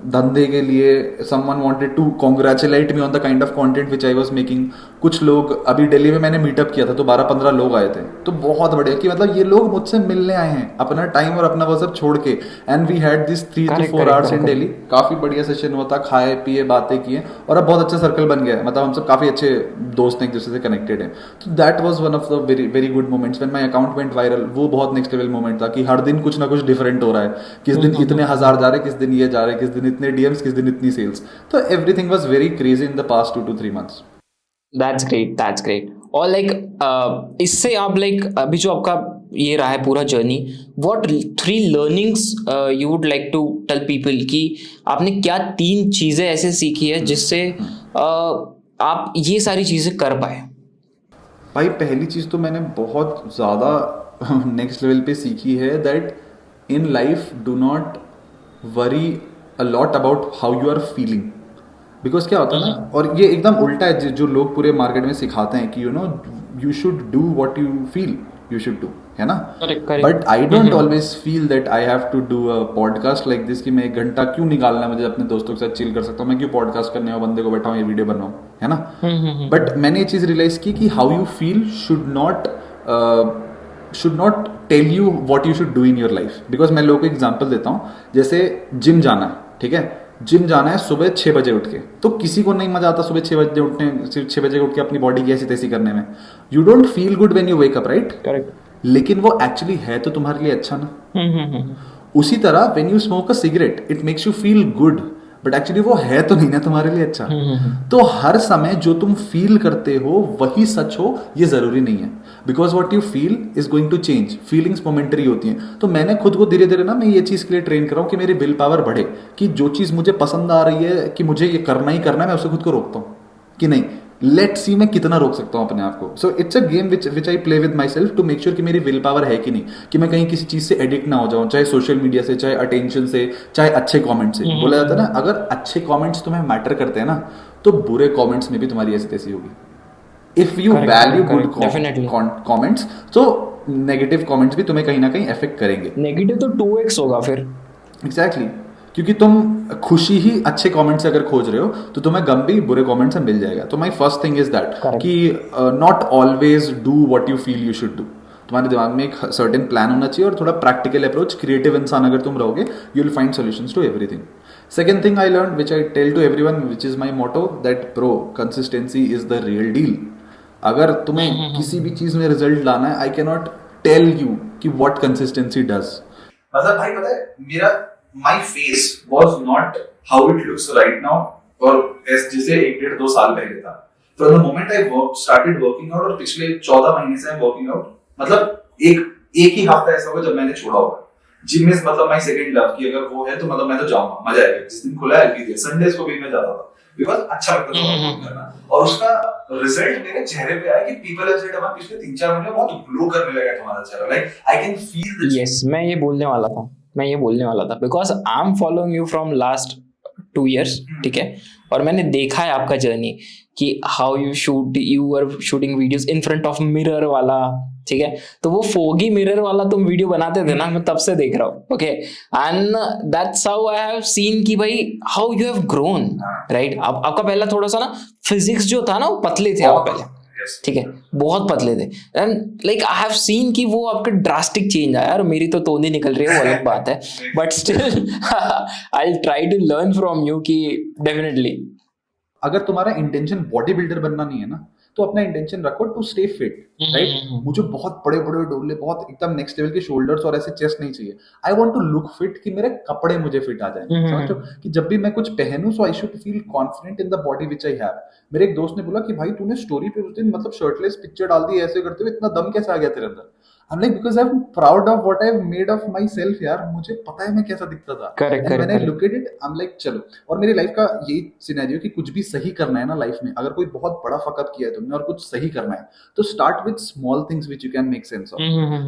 धंधे के लिए someone wanted to congratulate me on the kind of content which I was making. कुछ लोग अभी दिल्ली में मैंने मीटअप किया था तो 12-15 लोग आए थे, तो बहुत बढ़िया कि मतलब ये लोग मुझसे मिलने आए हैं अपना टाइम और अपना वो सब छोड़ के, and we had this 3 to 4 hours in Delhi. काफी बढ़िया सेशन हुआ था, खाए पिए बातें किए और अब बहुत अच्छा सर्कल बन गया है, मतलब हम सब काफी अच्छे दोस्त हैं, एक दूसरे से कनेक्टेड हैं. तो that was one of the very very good moments when my account went viral. वो बहुत नेक्स्ट लेवल मोमेंट था कि हर दिन कुछ ना कुछ डिफरेंट हो रहा है, किस दिन इतने हजार जा रहे, किस दिन ये जा रहे, किस दिन इतने डीएम्स, किस दिन इतनी सेल्स. तो everything was very crazy in the past 2 to 3 months. That's great, that's great. और लाइक इससे आप लाइक अभी जो आपका ये रहा है पूरा journey, what 3 learnings you would like to tell people कि आपने क्या 3 चीजें ऐसे सीखी है जिससे आप ये सारी चीजें कर पाए? भाई पहली चीज तो मैंने बहुत ज्यादा नेक्स्ट लेवल पे सीखी है that in life do not worry a lot about how you are feeling. Because क्या होता है ना, और ये एकदम उल्टा है जो लोग पूरे मार्केट में सिखाते हैं कि you should do what you feel you should do, है ना. But I don't always feel that I have to do a podcast like this कि मैं 1 घंटा क्यों निकालना है मुझे अपने दोस्तों के साथ चिल कर सकता हूँ, मैं क्यों पॉडकास्ट करने वाले बंदे को बैठा हूँ ये वीडियो बनाऊँ, है ना. बट मैंने ये चीज रियलाइज की कि how you feel should not tell you what you should do in your life. Because मैं लोगों को एग्जाम्पल देता हूँ, जैसे जिम जाना है, ठीक है, जिम जाना है सुबह 6 बजे उठ के, तो किसी को नहीं मजा आता सुबह 6 बजे उठने, 6 बजे उठ के अपनी बॉडी की ऐसी तैसी करने में. You don't feel good when you wake up, right? Correct. लेकिन वो एक्चुअली है तो तुम्हारे लिए अच्छा ना. उसी तरह when you smoke a cigarette it makes you feel good, but actually वो है तो नहीं ना तुम्हारे लिए अच्छा. तो हर समय जो तुम फील करते हो वही सच हो ये जरूरी नहीं है. Because what you feel is going to change. Feelings momentary होती हैं. तो मैंने खुद को धीरे धीरे ना मैं ये चीज के लिए ट्रेन कर रहा हूँ कि मेरी विल पावर बढ़े, कि जो चीज मुझे पसंद आ रही है कि मुझे ये करना ही करना है, मैं उसे खुद को रोकता हूँ कि नहीं, लेट सी मैं कितना रोक सकता हूँ अपने आप को. So it's a game which I play with myself to make sure कि मेरी विल पावर है कि नहीं, कि मैं कहीं किसी चीज से एडिक्ट ना हो जाऊं, चाहे सोशल मीडिया से, चाहे अटेंशन से, चाहे अच्छे कमेंट्स से. बोला जाता है ना, अगर अच्छे कमेंट्स तुम्हें मैटर करते हैं ना तो बुरे कमेंट्स में भी तुम्हारी ऐसी तैसी होगी. If you value good comments तो नेगेटिव कमेंट्स भी तुम्हें कहीं ना कहीं अफेक्ट करेंगे. नेगेटिव तो 2x होगा फिर. एग्जैक्टली. क्योंकि तुम खुशी ही अच्छे कमेंट से अगर खोज रहे हो तो तुम्हें गम भी बुरे कमेंट से मिल जाएगा. तो my first thing is that कि not always do what you feel you should do. तुम्हारे दिमाग में एक सर्टेन प्लान होना चाहिए और थोड़ा प्रैक्टिकल अप्रोच, क्रिएटिव इंसान अगर तुम रहोगे you will find solutions to everything. Second thing I learn which I tell to everyone which is my motto that bro consistency is the real deal. अगर तुम्हें किसी भी चीज में रिजल्ट लाना है, I can not tell you कि व्हाट कंसिस्टेंसी डज. मतलब भाई पता है मेरा my face was not how it looks right now, और जैसे 1-1.5-2 साल पहले था. From the moment I started working out, और पिछले 14 महीने से I'm working out, मतलब एक ही हफ्ता ऐसा होगा जब मैंने छोड़ा होगा. जिम इज मतलब माय सेकंड लव, कि अगर वो है तो मतलब मैं तो जाऊंगा, मजा आएगा. जिस दिन खुला है संडेज को भी मैं जाता था बिकॉज अच्छा लगता था वर्कआउट करना. और उसका रिजल्ट मेरे चेहरे पे आया कि पीपल हैव सेड हमारे पिछले 3-4 महीने बहुत ग्लो करने लगा तुम्हारा चेहरा. Like I can feel the. Yes, मैं ये बोलने वाला था because I am following you from last 2 years, ठीक है, और मैंने देखा है आपका जर्नी कि how you are shooting videos in front of mirror वाला, ठीक है. तो वो फोगी मिरर वाला तुम वीडियो बनाते थे ना, मैं तब से देख रहा हूँ. Okay, and that's how I have seen कि भाई how you have grown, right. आपका पहला थोड़ा सा ना फिजिक्स जो था ना वो पतले थे आप पहले, ठीक है, बहुत पतले थे. And like I have seen कि वो आपका ड्रास्टिक चेंज आया. और मेरी तो तोंदी निकल रही है, वो अलग बात है, but still I will try to learn from you कि डेफिनेटली. अगर तुम्हारा इंटेंशन बॉडी बिल्डर बनना नहीं है ना, तो अपना इंटेंशन रखो टू स्टे फिट, राइट. मुझे बहुत बड़े बड़े डोले, बहुत एकदम नेक्स्ट लेवल के शोल्डर्स और ऐसे चेस्ट नहीं चाहिए. I want to look fit, कि मेरे कपड़े मुझे फिट आ जाए. समझो कि जब भी मैं कुछ पहनूं so I should feel confident in the body which I have. मेरे एक दोस्त ने बोला कि भाई तूने स्टोरी पे उस दिन मतलब शर्टलेस पिक्चर डाल दी ऐसे करते हुए, इतना दम कैसे आ गया तेरे अंदर. I'm like because I'm proud of what I've made of myself यार. मुझे पता है मैं कैसा दिखता था. Correct. When I look at it, I'm like चलो. और मेरी लाइफ का यही सिनेरियो कि कुछ भी सही करना है ना लाइफ में, अगर कोई बहुत बड़ा फकअप किया है तुमने और कुछ सही करना है, तो start with small things which you can make sense of.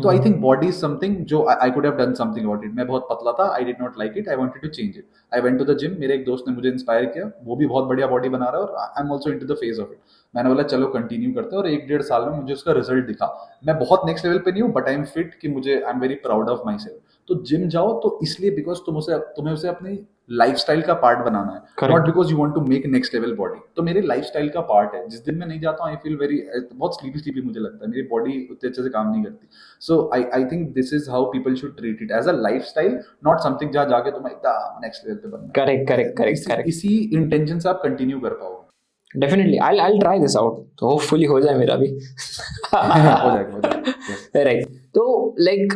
तो I think body is something जो I could have done something about it. मैं बहुत पतला था, I did not like it, I wanted to change it. I went to the gym. मेरे एक दोस्त ने मुझे इंस्पायर किया, वो भी बहुत बढ़िया बॉडी बना रहा है और I am also into the phase of it. मैंने बोला चलो कंटिन्यू करते हैं, और 1-1.5 साल में मुझे उसका रिजल्ट दिखा. मैं बहुत नेक्स्ट लेवल पे नहीं हूँ, बट आई एम फिट, कि मुझे आई am very proud of my self. तो जिम जाओ तो इसलिए बिकॉज तुम्हें उसे अपनी लाइफस्टाइल का पार्ट बनाना है, Correct. Not because you want to make next level body. तो मेरे लाइफस्टाइल का पार्ट है। जिस दिन मैं नहीं जाता हूँ आई फील वेरी बहुत स्लीपी मुझे लगता है, मेरी बॉडी उतने अच्छे से काम नहीं करती। So I think this is how people should treat it, as a lifestyle, not something जहाँ जाके तुम्हें एकदम नेक्स्ट लेवल पे बनना है। करेक्ट। इसी इंटेंशन से आप कंटिन्यू कर पाओ। Definitely I'll try this out, तो होपफुली हो जाए मेरा भी। हो जाएगा yes. राइट। तो लाइक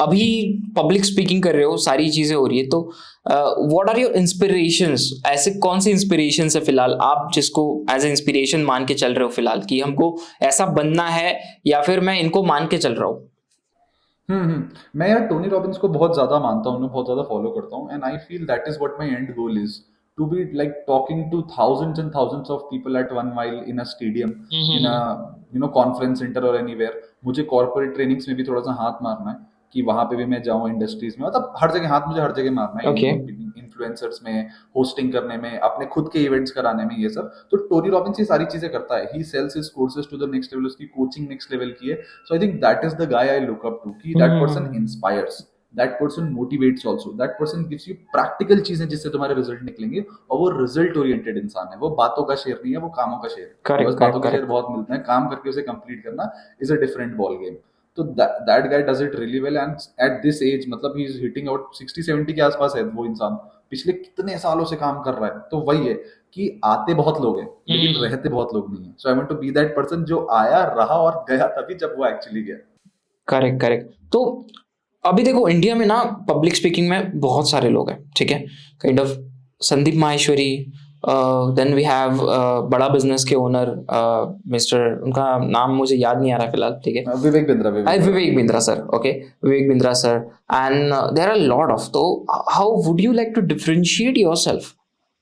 अभी पब्लिक स्पीकिंग कर रहे हो, सारी चीजें हो रही है, तो व्हाट आर योर इंस्पिरेशंस? ऐसे कौन सी इंस्पिरेशन है फिलहाल आप जिसको एज ए इंस्पिरेशन मान के चल रहे हो फिलहाल, कि हमको ऐसा बनना है, या फिर मैं इनको मान के चल रहा हूँ? मैं यार टोनी रॉबिन्स को बहुत ज्यादा मानता हूँ, बहुत ज्यादा फॉलो करता हूँ, and I feel that is what my and goal is, to be like talking to thousands and thousands of people at one while in a stadium, in a conference center or anywhere. मुझे corporate trainings में भी थोड़ा सा हाथ मारना है कि वहां पे भी मैं जाऊं, इंडस्ट्रीज में, मतलब हर जगह हाथ मुझे हर जगह मारना है। Okay. इन्फ्लुएंसर्स में, होस्टिंग करने में, अपने खुद के इवेंट्स कराने में, ये सब। तो टोनी रॉबिन्स ये सारी चीजें करता है। He sells his courses to the next level, उसकी कोचिंग नेक्स्ट लेवल की है। So I think that is the guy I look up to, कि that person inspires, that person motivates also, that person gives you practical चीजें जिससे तुम्हारे रिजल्ट निकलेंगे, और वो रिजल्ट ओरिएंटेड इंसान है। वो बातों का शेर नहीं है, वो कामों का शेर है। बस बातों के शेर बहुत मिलते हैं, काम करके उसे कंप्लीट करना is a different ball game. तो that guy does it really well, and at this age, मतलब he is hitting out 60-70 के आसपास है वो इंसान, पिछले कितने सालों से काम कर रहा है। तो वही है कि आते बहुत लोग हैं लेकिन रहते बहुत लोग नहीं है। So I want to be that person जो आया, रहा और गया तभी जब वो एक्चुअली गया। करेक्ट। तो अभी देखो इंडिया में ना पब्लिक स्पीकिंग में बहुत सारे लोग हैं, ठीक है, kind of Sandeep Maheshwari, then we have बड़ा बिजनेस के ओनर मिस्टर, उनका नाम मुझे याद नहीं आ रहा फिलहाल, ठीक है, Vivek Bindra sir, okay, Vivek Bindra sir, and there are lot of. तो how would you like to differentiate yourself?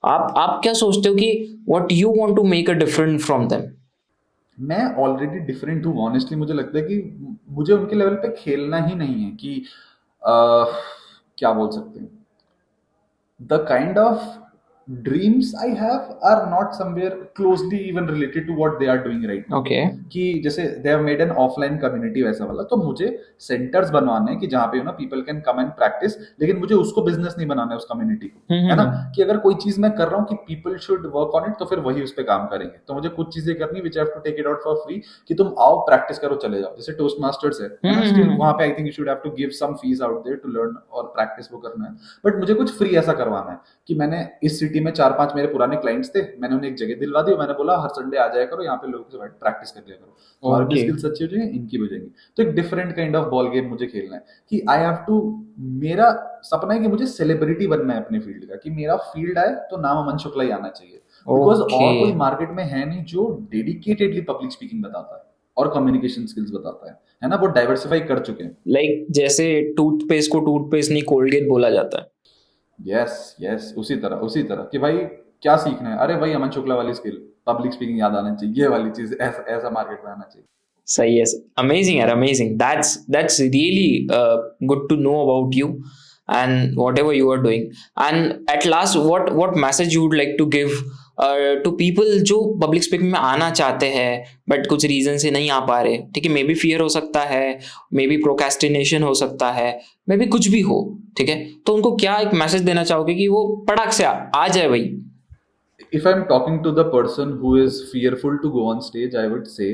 आप क्या सोचते हो कि what you want to make a different from them? मैं ऑलरेडी डिफरेंट हूँ ऑनेस्टली। मुझे लगता है कि मुझे उनके लेवल पे खेलना ही नहीं है, कि क्या बोल सकते हैं, the kind of dreams I have are not somewhere closely even related to what they are doing right now. Okay, कि जैसे they have made an offline community वैसा वाला, तो मुझे सेंटर्स बनवाने हैं कि जहाँ पे you know people can come and practice, लेकिन मुझे उसको बिजनेस नहीं बनाना है उस कम्युनिटी को, है ना। कि अगर कोई चीज मैं कर रहा हूँ कि people should work on it, तो फिर वही उस पर काम करेंगे। तो मुझे कुछ चीजें करनी which have to take it out for free, कि तुम आओ प्रैक्टिस करो चले जाओ। जैसे टोस्ट मास्टर्स है ना, स्टिल वहाँ पे I think you should have to give some fees out there to learn और प्रैक्टिस वो करना है। बट मुझे कुछ फ्री ऐसा करवाना है कि मैंने इस सिटी में 4-5 मेरे पुराने क्लाइंट्स थे, मैंने उन्हें एक जगह दिलवा दी और मैंने बोला हर संडे आ जाया करो, यहाँ पे लोगों से बैठ प्रैक्टिस कर लिया करो, तुम्हारी भी स्किल्स अच्छी हो जाएंगी, इनकी भी हो जाएंगी। तो एक different kind of ball game मुझे खेलना है कि आई हैव टू, मेरा सपना है कि मुझे सेलिब्रिटी बनना है अपने फील्ड का, कि मेरा फील्ड आए तो नाम अमन शुक्ला ही आना चाहिए। बिकॉज और कोई मार्केट में है नहीं जो डेडिकेटेडली पब्लिक स्पीकिंग बताता है और कम्युनिकेशन स्किल्स बताता है ना। वो डाइवर्सिफाई कर चुके हैं। लाइक जैसे टूथपेस्ट को टूथपेस्ट नहीं कोलगेट बोला जाता है। यस, उसी तरह कि भाई क्या सीखना है, अरे भाई अमन शुक्ला वाली स्किल, पब्लिक स्पीकिंग याद आना चाहिए, ये वाली चीज ऐसा मार्केट में आना चाहिए। सही है, अमेजिंग यार, amazing. That's really good to know about you and whatever you are doing. And at last, what message you would like to give to people जो पब्लिक स्पीकिंग में आना चाहते हैं बट कुछ रीजन से नहीं आ पा रहे, ठीक है, मे बी फियर हो सकता है, मे बी प्रोक्रेस्टिनेशन हो सकता है, मे बी कुछ भी हो, ठीक है, तो उनको क्या एक मैसेज देना चाहोगे कि वो पटाख से आ जाए भाई? If I'm talking to the person who is fearful to go on stage, I would say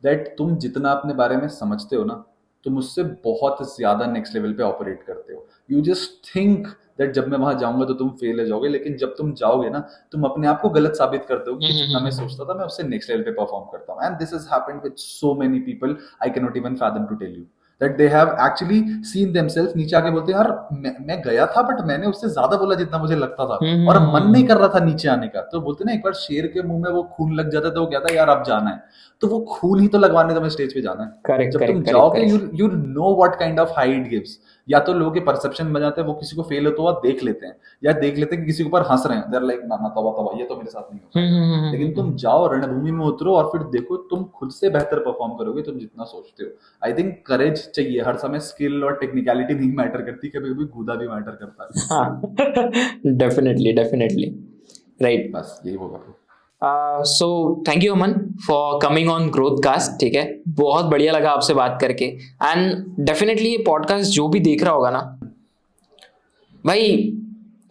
that तुम जितना अपने बारे में समझते हो ना, तुम उससे बहुत ज्यादा नेक्स्ट लेवल पे ऑपरेट करते हो। यू जस्ट थिंक दैट जब मैं वहां जाऊंगा तो तुम फेल हो जाओगे, लेकिन जब तुम जाओगे ना तुम अपने आप को गलत साबित करते हो कि जितना मैं सोचता था मैं उससे नेक्स्ट लेवल पे परफॉर्म करता हूँ। And this has happened with so many people, I can not even fathom to tell you that they have actually seen themselves। नीचे आके बोलते हैं यार मैं गया था बट मैंने उससे ज्यादा बोला जितना मुझे लगता था और मन नहीं कर रहा था नीचे आने का। तो बोलते ना एक बार शेर के मुंह में वो खून लग जाता है तो वो कहता है यार अब जाना है, तो वो खून ही तो लगवाने तो मैं स्टेज पे जाना है। Correct, जब तुम जाओगे you know what kind of high it gives. या तो लोगों के परसेप्शन बन जाते हैं, वो किसी को फेल होता हुआ देख लेते हैं या देख लेते हैं कि किसी के ऊपर हंस रहे हैं, दे आर लाइक ना तवा ये तो मेरे साथ नहीं होता। लेकिन तुम जाओ रणभूमि में उतरो और फिर देखो तुम खुद से बेहतर परफॉर्म करोगे तुम जितना सोचते हो। आई थिंक करेज चाहिए हर समय, स्किल और टेक्निकलिटी नहीं मैटर करती, कभी कभी गूदा भी मैटर करता है। डेफिनेटली राइट, बस यही होगा। So thank you Aman for coming on Growthcast, ठीक है, बहुत बढ़िया लगा आपसे बात करके। एंड डेफिनेटली ये पॉडकास्ट जो भी देख रहा होगा ना, भाई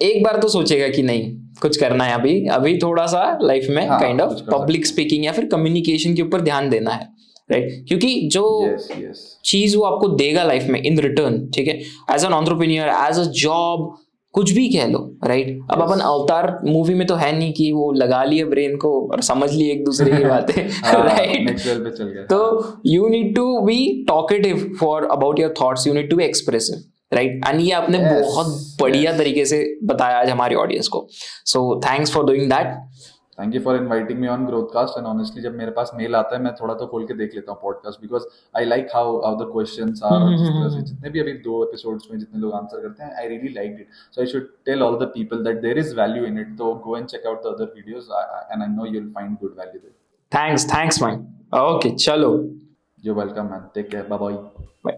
एक बार तो सोचेगा कि नहीं कुछ करना है, अभी थोड़ा सा लाइफ में हाँ, काइंड ऑफ कुछ कर पब्लिक स्पीकिंग या फिर कम्युनिकेशन के ऊपर ध्यान देना है, राइट? क्योंकि जो yes चीज वो आपको देगा लाइफ में इन रिटर्न, ठीक है, as an entrepreneur, as a job, कुछ भी कह लो, राइट? अब अपन अवतार मूवी में तो है नहीं कि वो लगा लिए ब्रेन को और समझ लिए एक दूसरे की बातें, राइट? नेक्स्ट लेवल पे चल गया। तो you need to be talkative for about your thoughts, you need to be expressive, right? And ये आपने Yes, बहुत बढ़िया yes. तरीके से बताया आज हमारी ऑडियंस को, so thanks for doing that. Thank you for inviting me on Growthcast. And honestly जब मेरे पास मेल आता है मैं थोड़ा तो खोल के देख लेता हूँ podcast, because I like how the questions are, और जिस तरह से जितने भी अभी 2 एपिसोड्स में जितने लोग आंसर करते हैं, I really like it. So I should tell all the people that there is value in it, तो go and check out the other videos and I know you will find good value there. Thanks man. Okay चलो, you welcome man, take care, bye bye. Bye.